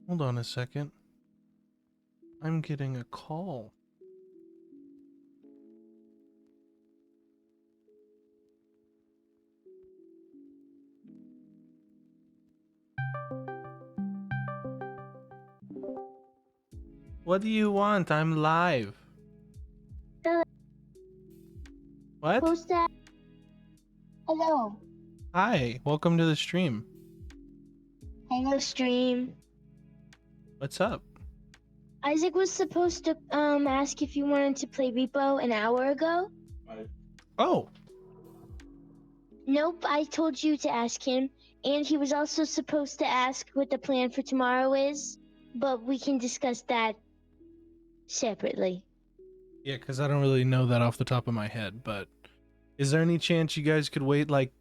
Hold on a second. I'm getting a call. What do you want? I'm live. What? Who's that? Hello. Hi, welcome to the stream. Hello, stream. What's up? Isaac was supposed to ask if you wanted to play Repo an hour ago. Oh, Nope, I told you to ask him, and he was also supposed to ask what the plan for tomorrow is, but we can discuss that separately. yeah, because I don't really know that off the top of my head, but is there any chance you guys could wait like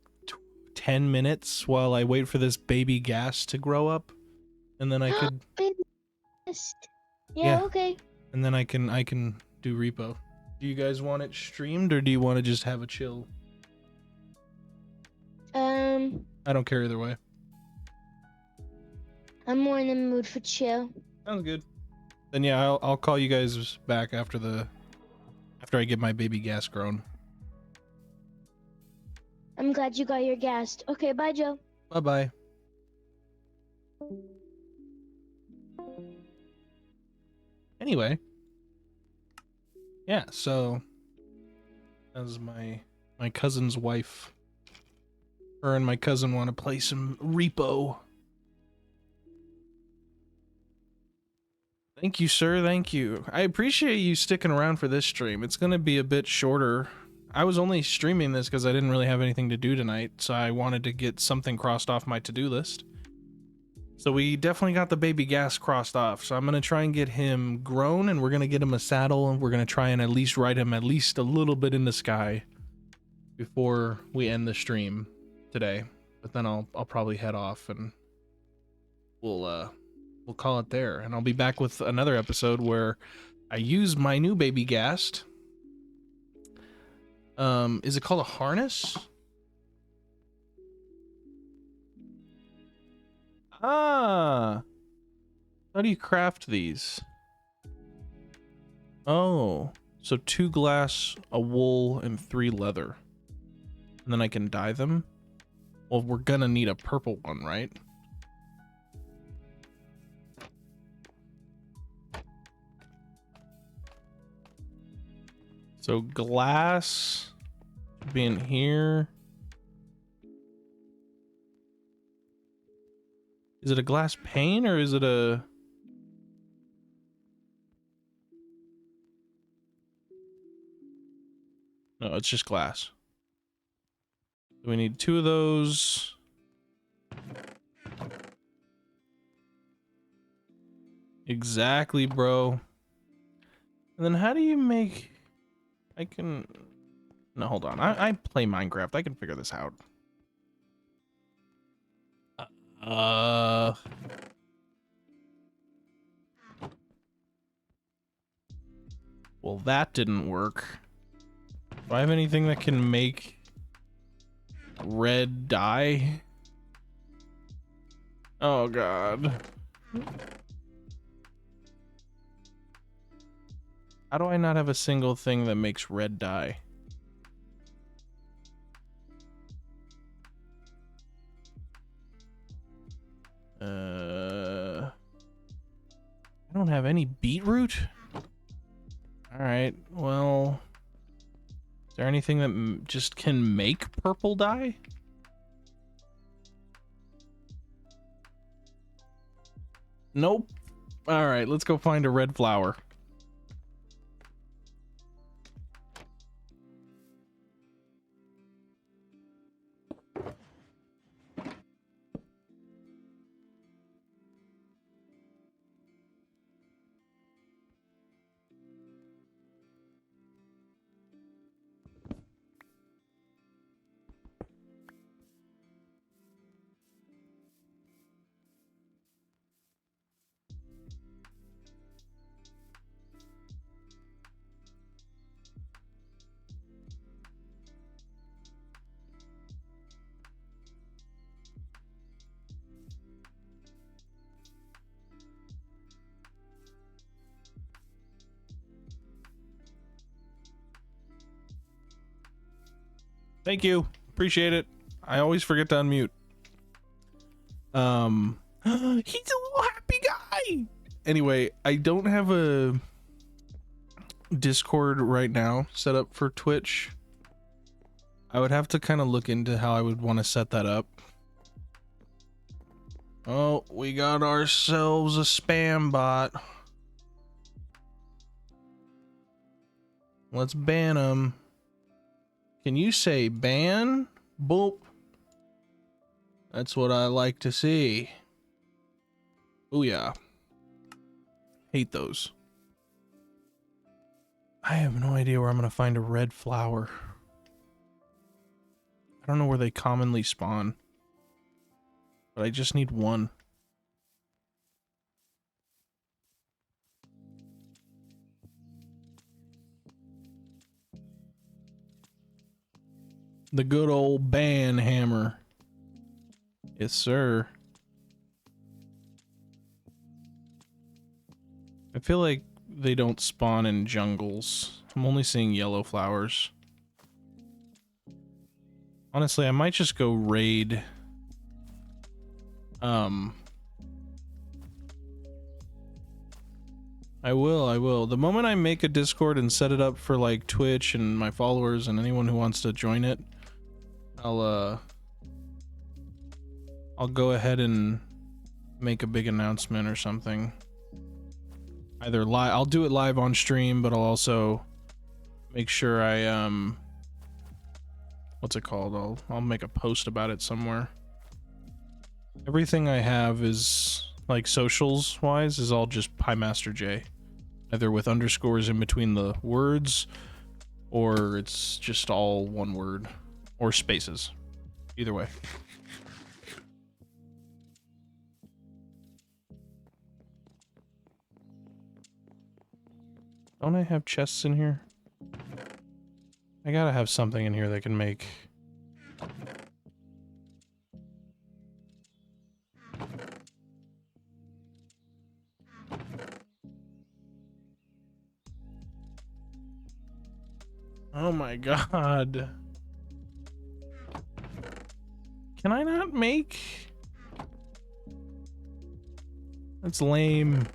10 minutes while I wait for this baby gas to grow up? And then I could... Baby nest. Yeah, okay. And then I can do Repo. Do you guys want it streamed or do you want to just have a chill? I don't care either way. I'm more in the mood for chill. Sounds good. Then yeah, I'll call you guys back after I get my baby gas grown. I'm glad you got your gas. Okay, bye, Joe. Bye-bye. Anyway. Yeah, so that was my cousin's wife. Her and my cousin want to play some Repo. Thank you, sir. Thank you. I appreciate you sticking around for this stream. It's going to be a bit shorter. I was only streaming this because I didn't really have anything to do tonight, so I wanted to get something crossed off my to-do list. So we definitely got the baby gas crossed off, so I'm going to try and get him grown, and we're going to get him a saddle, and we're going to try and at least ride him at least a little bit in the sky before we end the stream today. But then I'll probably head off, and we'll call it there. And I'll be back with another episode where I use my new baby ghast. Is it called a harness? Ah, how do you craft these? Oh, so 2 glass, a wool, and 3 leather. And then I can dye them? Well, we're gonna need a purple one, right? So glass should be in here. Is it a glass pane or is it a... No, it's just glass. We need 2 of those. Exactly, bro. And then how do you make... I can... No, hold on. I play Minecraft. I can figure this out. Uh... Well, that didn't work. Do I have anything that can make red dye? Oh, God. How do I not have a single thing that makes red dye? I don't have any beetroot? Alright, well... Is there anything that just can make purple dye? Nope. Alright, let's go find a red flower. Thank you. Appreciate it. I always forget to unmute. He's a little happy guy. Anyway, I don't have a Discord right now set up for Twitch. I would have to kind of look into how I would want to set that up. Oh, we got ourselves a spam bot. Let's ban him. Can you say ban? Boop. That's what I like to see. Oh yeah. Hate those. I have no idea where I'm gonna find a red flower. I don't know where they commonly spawn. But I just need one. The good old ban hammer. Yes, sir. I feel like they don't spawn in jungles. I'm only seeing yellow flowers. Honestly, I might just go raid. I will. The moment I make a Discord and set it up for like Twitch and my followers and anyone who wants to join it, I'll go ahead and make a big announcement or something. Either live, I'll do it live on stream, but I'll also make sure I what's it called? I'll make a post about it somewhere. Everything I have is like socials wise is all just Piemaster J, either with underscores in between the words, or it's just all one word, or spaces. Either way. Don't I have chests in here? I gotta have something in here that can make... Oh my god. Can I not make... That's lame.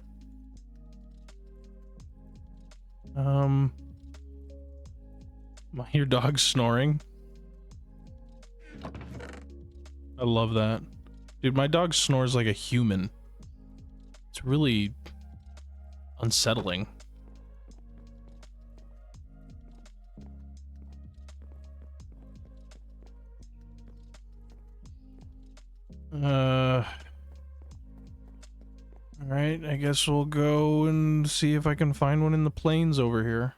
Your dog's snoring. I love that. Dude, my dog snores like a human. It's really unsettling. Alright, I guess we'll go and see if I can find one in the plains over here.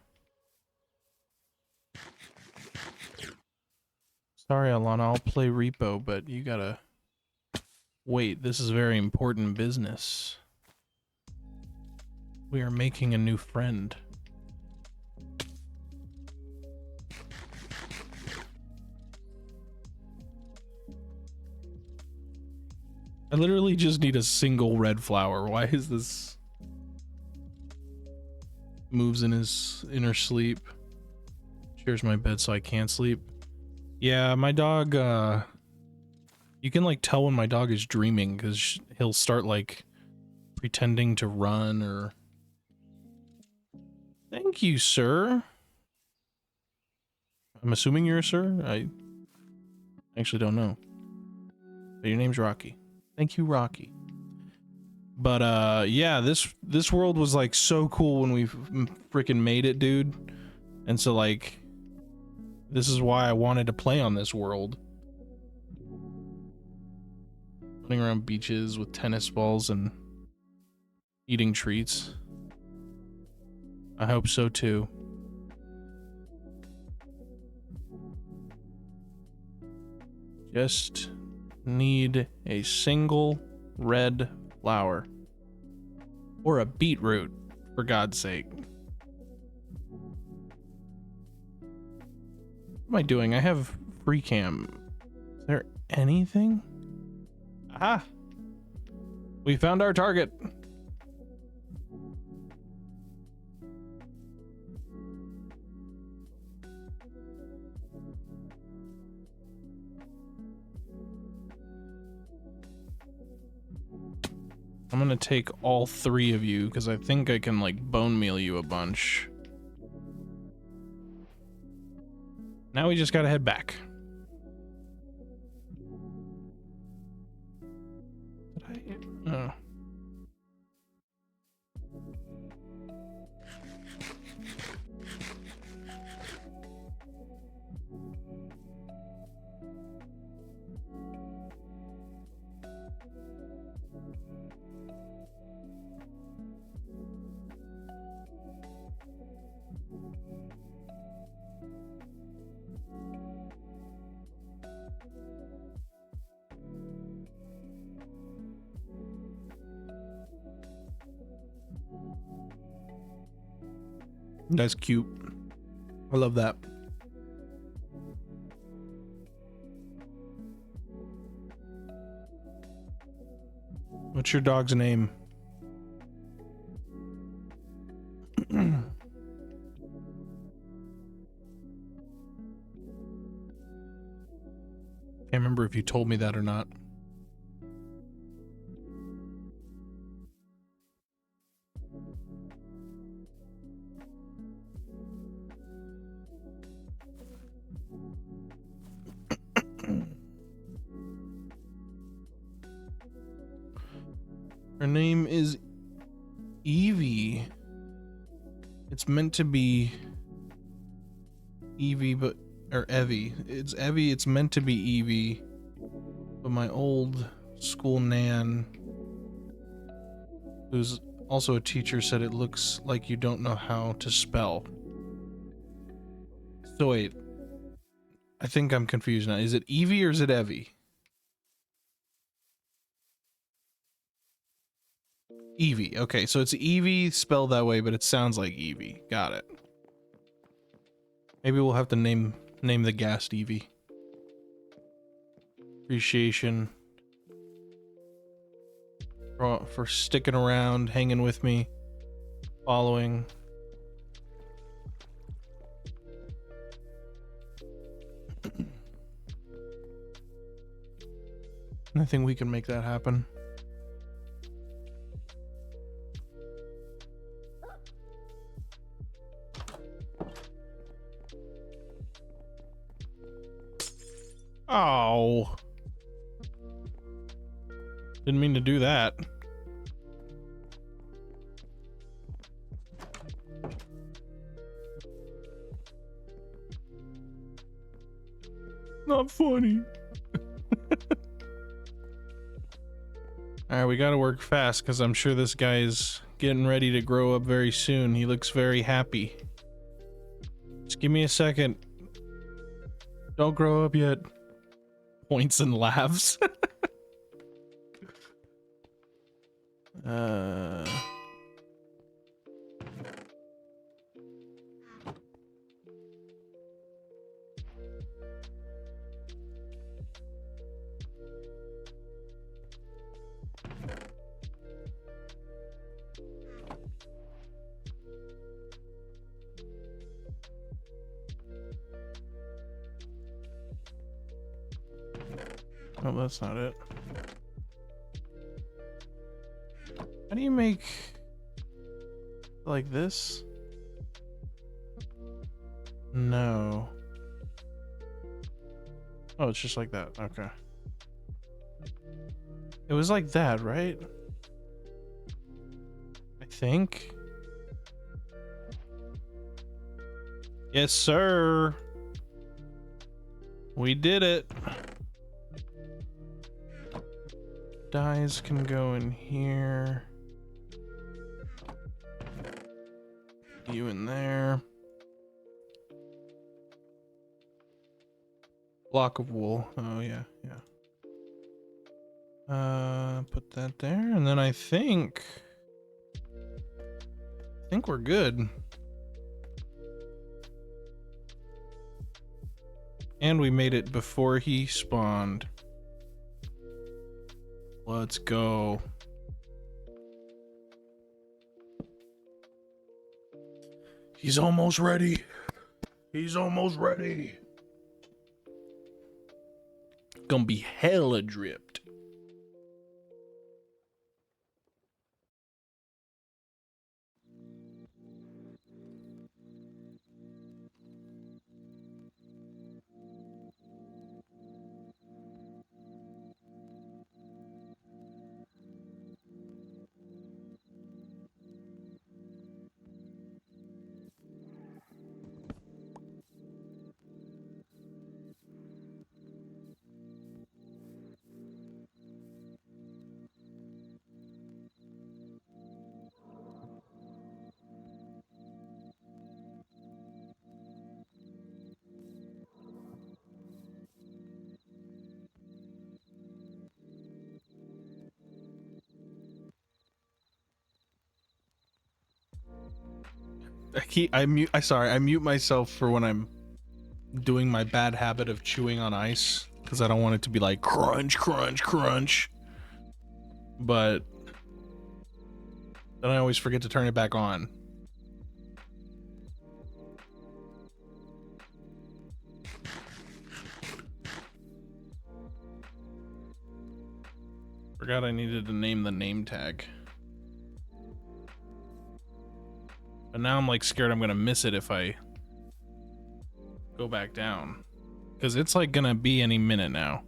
Sorry, Alana, I'll play repo, but you gotta... Wait, this is very important business. We are making a new friend. I literally just need a single red flower. Why is this... Moves in his inner sleep. Shares my bed so I can't sleep. Yeah, my dog, you can, like, tell when my dog is dreaming, because he'll start, like, pretending to run, or... Thank you, sir. I'm assuming you're a sir? I actually don't know. But your name's Rocky. Thank you, Rocky. But, yeah, this world was, like, so cool when we freaking made it, dude. And so, like... This is why I wanted to play on this world. Running around beaches with tennis balls and eating treats. I hope so too. Just need a single red flower. Or a beetroot, for God's sake. What am I doing? I have free cam. Is there anything? Aha! We found our target. I'm gonna take all three of you because I think I can, like, bone meal you a bunch. Now we just gotta head back. Did I? Oh. That's cute. I love that. What's your dog's name? Can't remember if you told me that or not. Her name is Evie. It's meant to be Evie, but... or Evie. It's Evie, it's meant to be Evie. But my old school nan, who's also a teacher, said it looks like you don't know how to spell. So wait. I think I'm confused now. Is it Evie or is it Evie? Eevee. Okay, so it's Eevee spelled that way, but it sounds like Eevee. Got it. Maybe we'll have to name the ghast Eevee. Appreciation for sticking around, hanging with me, following. I think we can make that happen. Oh. Didn't mean to do that. Not funny. Alright, we gotta work fast because I'm sure this guy is getting ready to grow up very soon. He looks very happy. Just give me a second. Don't grow up yet. Points and laughs. Oh, that's not it. How do you make like this? No. Oh, it's just like that. Okay. It was like that, right? I think. Yes, sir. We did it. Dyes can go in here. You in there. Block of wool. Oh yeah, yeah. Put that there, and then I think we're good. And we made it before he spawned. Let's go. He's almost ready. He's almost ready. Gonna be hella dripped. I mute myself for when I'm doing my bad habit of chewing on ice because I don't want it to be like crunch, crunch, crunch. But then I always forget to turn it back on. Forgot I needed to name the name tag. But now I'm like scared I'm gonna miss it if I go back down. Because it's like gonna be any minute now.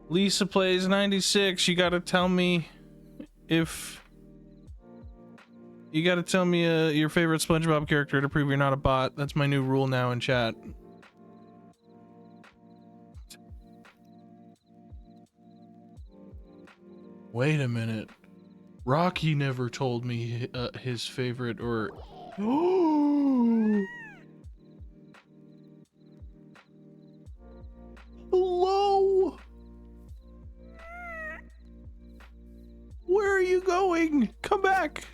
Lisa plays 96. You gotta tell me if... You gotta tell me your favorite SpongeBob character to prove you're not a bot. That's my new rule now in chat. Wait a minute. Rocky never told me his favorite or... Hello? Where are you going? Come back.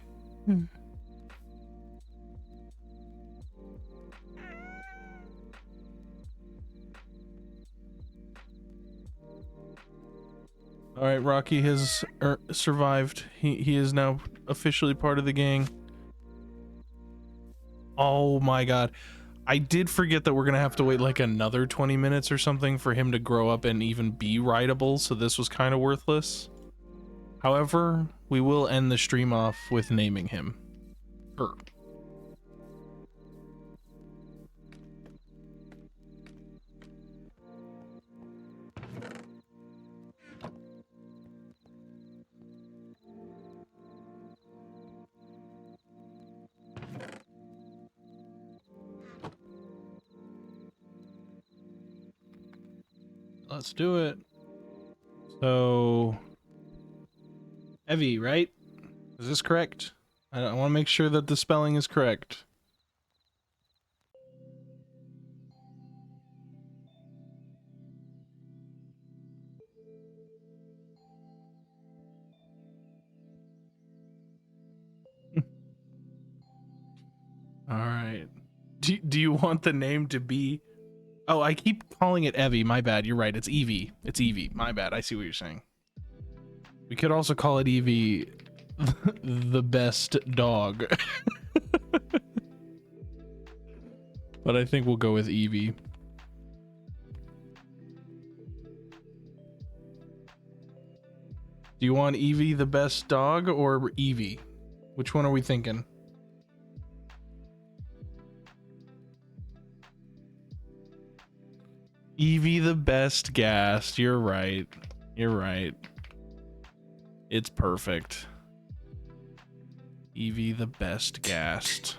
All right, Rocky has survived. He is now officially part of the gang. Oh my god. I did forget that we're gonna have to wait like another 20 minutes or something for him to grow up and even be rideable, so this was kind of worthless. However, we will end the stream off with naming him. Sure. Let's do it. So, Evie, right? Is this correct? I want to make sure that the spelling is correct. All right. Do you want the name to be? Oh, I keep calling it Evie. My bad. You're right. It's Evie. It's Evie. My bad. I see what you're saying. We could also call it Evie, the best dog. But I think we'll go with Evie. Do you want Evie the best dog or Evie? Which one are we thinking? Evie the best gassed. You're right. You're right. It's perfect. Evie the best gassed.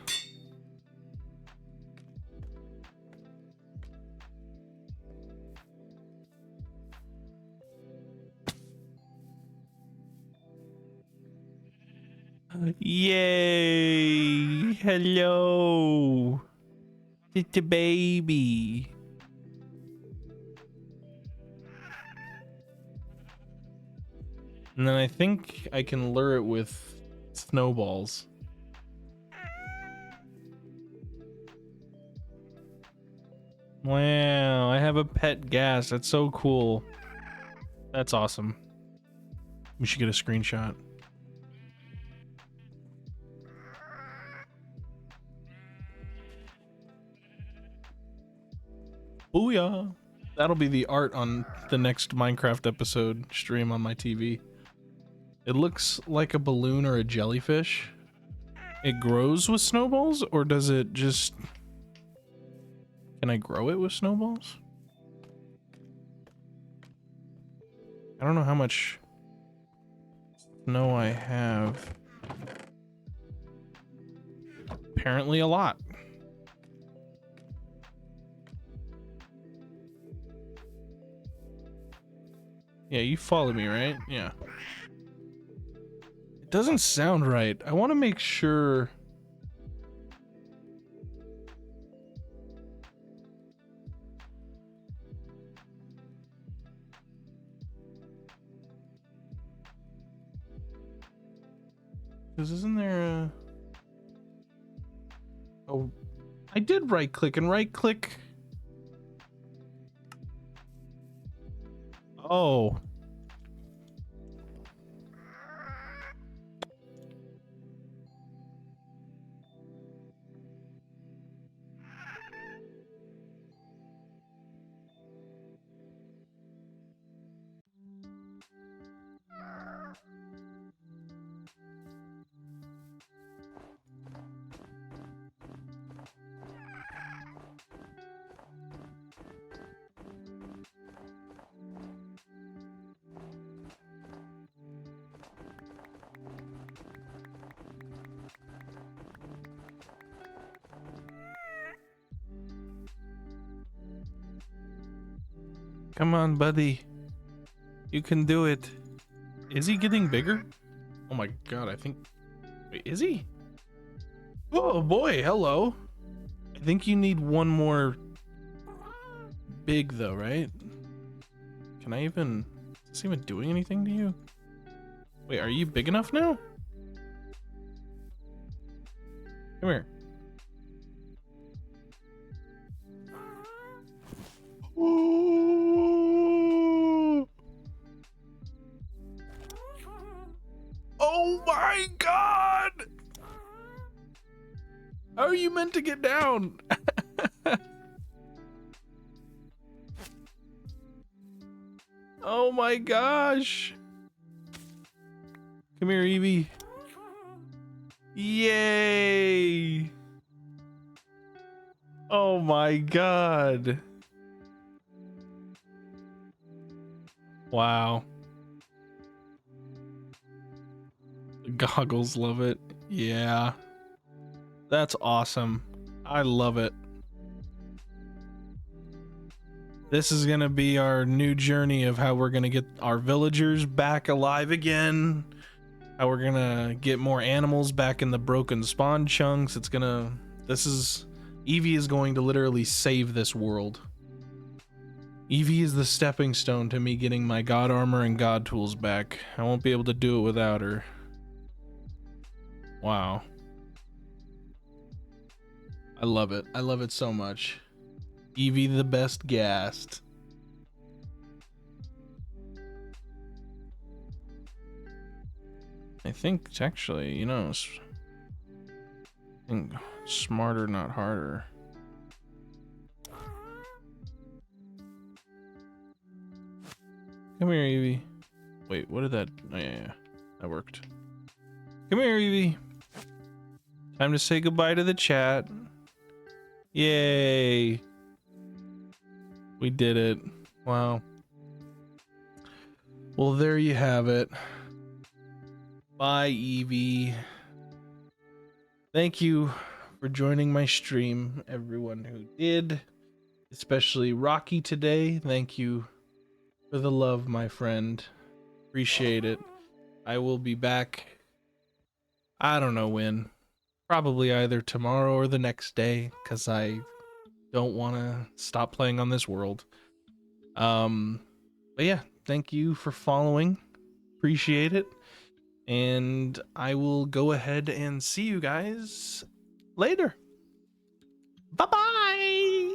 Yay! Hello! It's a baby. And then I think I can lure it with snowballs. Wow, I have a pet gas. That's so cool. That's awesome. We should get a screenshot. Booyah! That'll be the art on the next Minecraft episode stream on my TV. It looks like a balloon or a jellyfish. It grows with snowballs, or does it just... Can I grow it with snowballs? I don't know how much snow I have. Apparently a lot. Yeah, you follow me, right? Yeah. It doesn't sound right. I want to make sure... Because isn't there a... Oh, I did right click and right click. Oh. Come on, buddy. You can do it. Is he getting bigger? Oh my god, I think... Wait, is he? Oh boy, hello. I think you need one more big though, right? Can I even... Is this even doing anything to you? Wait, are you big enough now? Come here. Ooh. Oh my god! How are you meant to get down? Oh my gosh. Come here, Evie. Yay! Oh my god. Wow. The goggles love it. Yeah. That's awesome. I love it. This is gonna be our new journey of how we're gonna get our villagers back alive again. How we're gonna get more animals back in the broken spawn chunks. Evie is going to literally save this world. Evie is the stepping stone to me getting my god armor and god tools back. I won't be able to do it without her. Wow. I love it. I love it so much. Evie the best gassed. I think it's actually, smarter, not harder. Come here, Evie. Wait, what did that? Oh, yeah. That worked. Come here, Evie. Time to say goodbye to the chat. Yay. We did it. Wow. Well, there you have it. Bye, Evie. Thank you for joining my stream, everyone who did. Especially Rocky today. Thank you for the love, my friend. Appreciate it. I will be back. I don't know when. Probably either tomorrow or the next day, because I don't want to stop playing on this world. But yeah, thank you for following. Appreciate it. And I will go ahead and see you guys later. Bye-bye!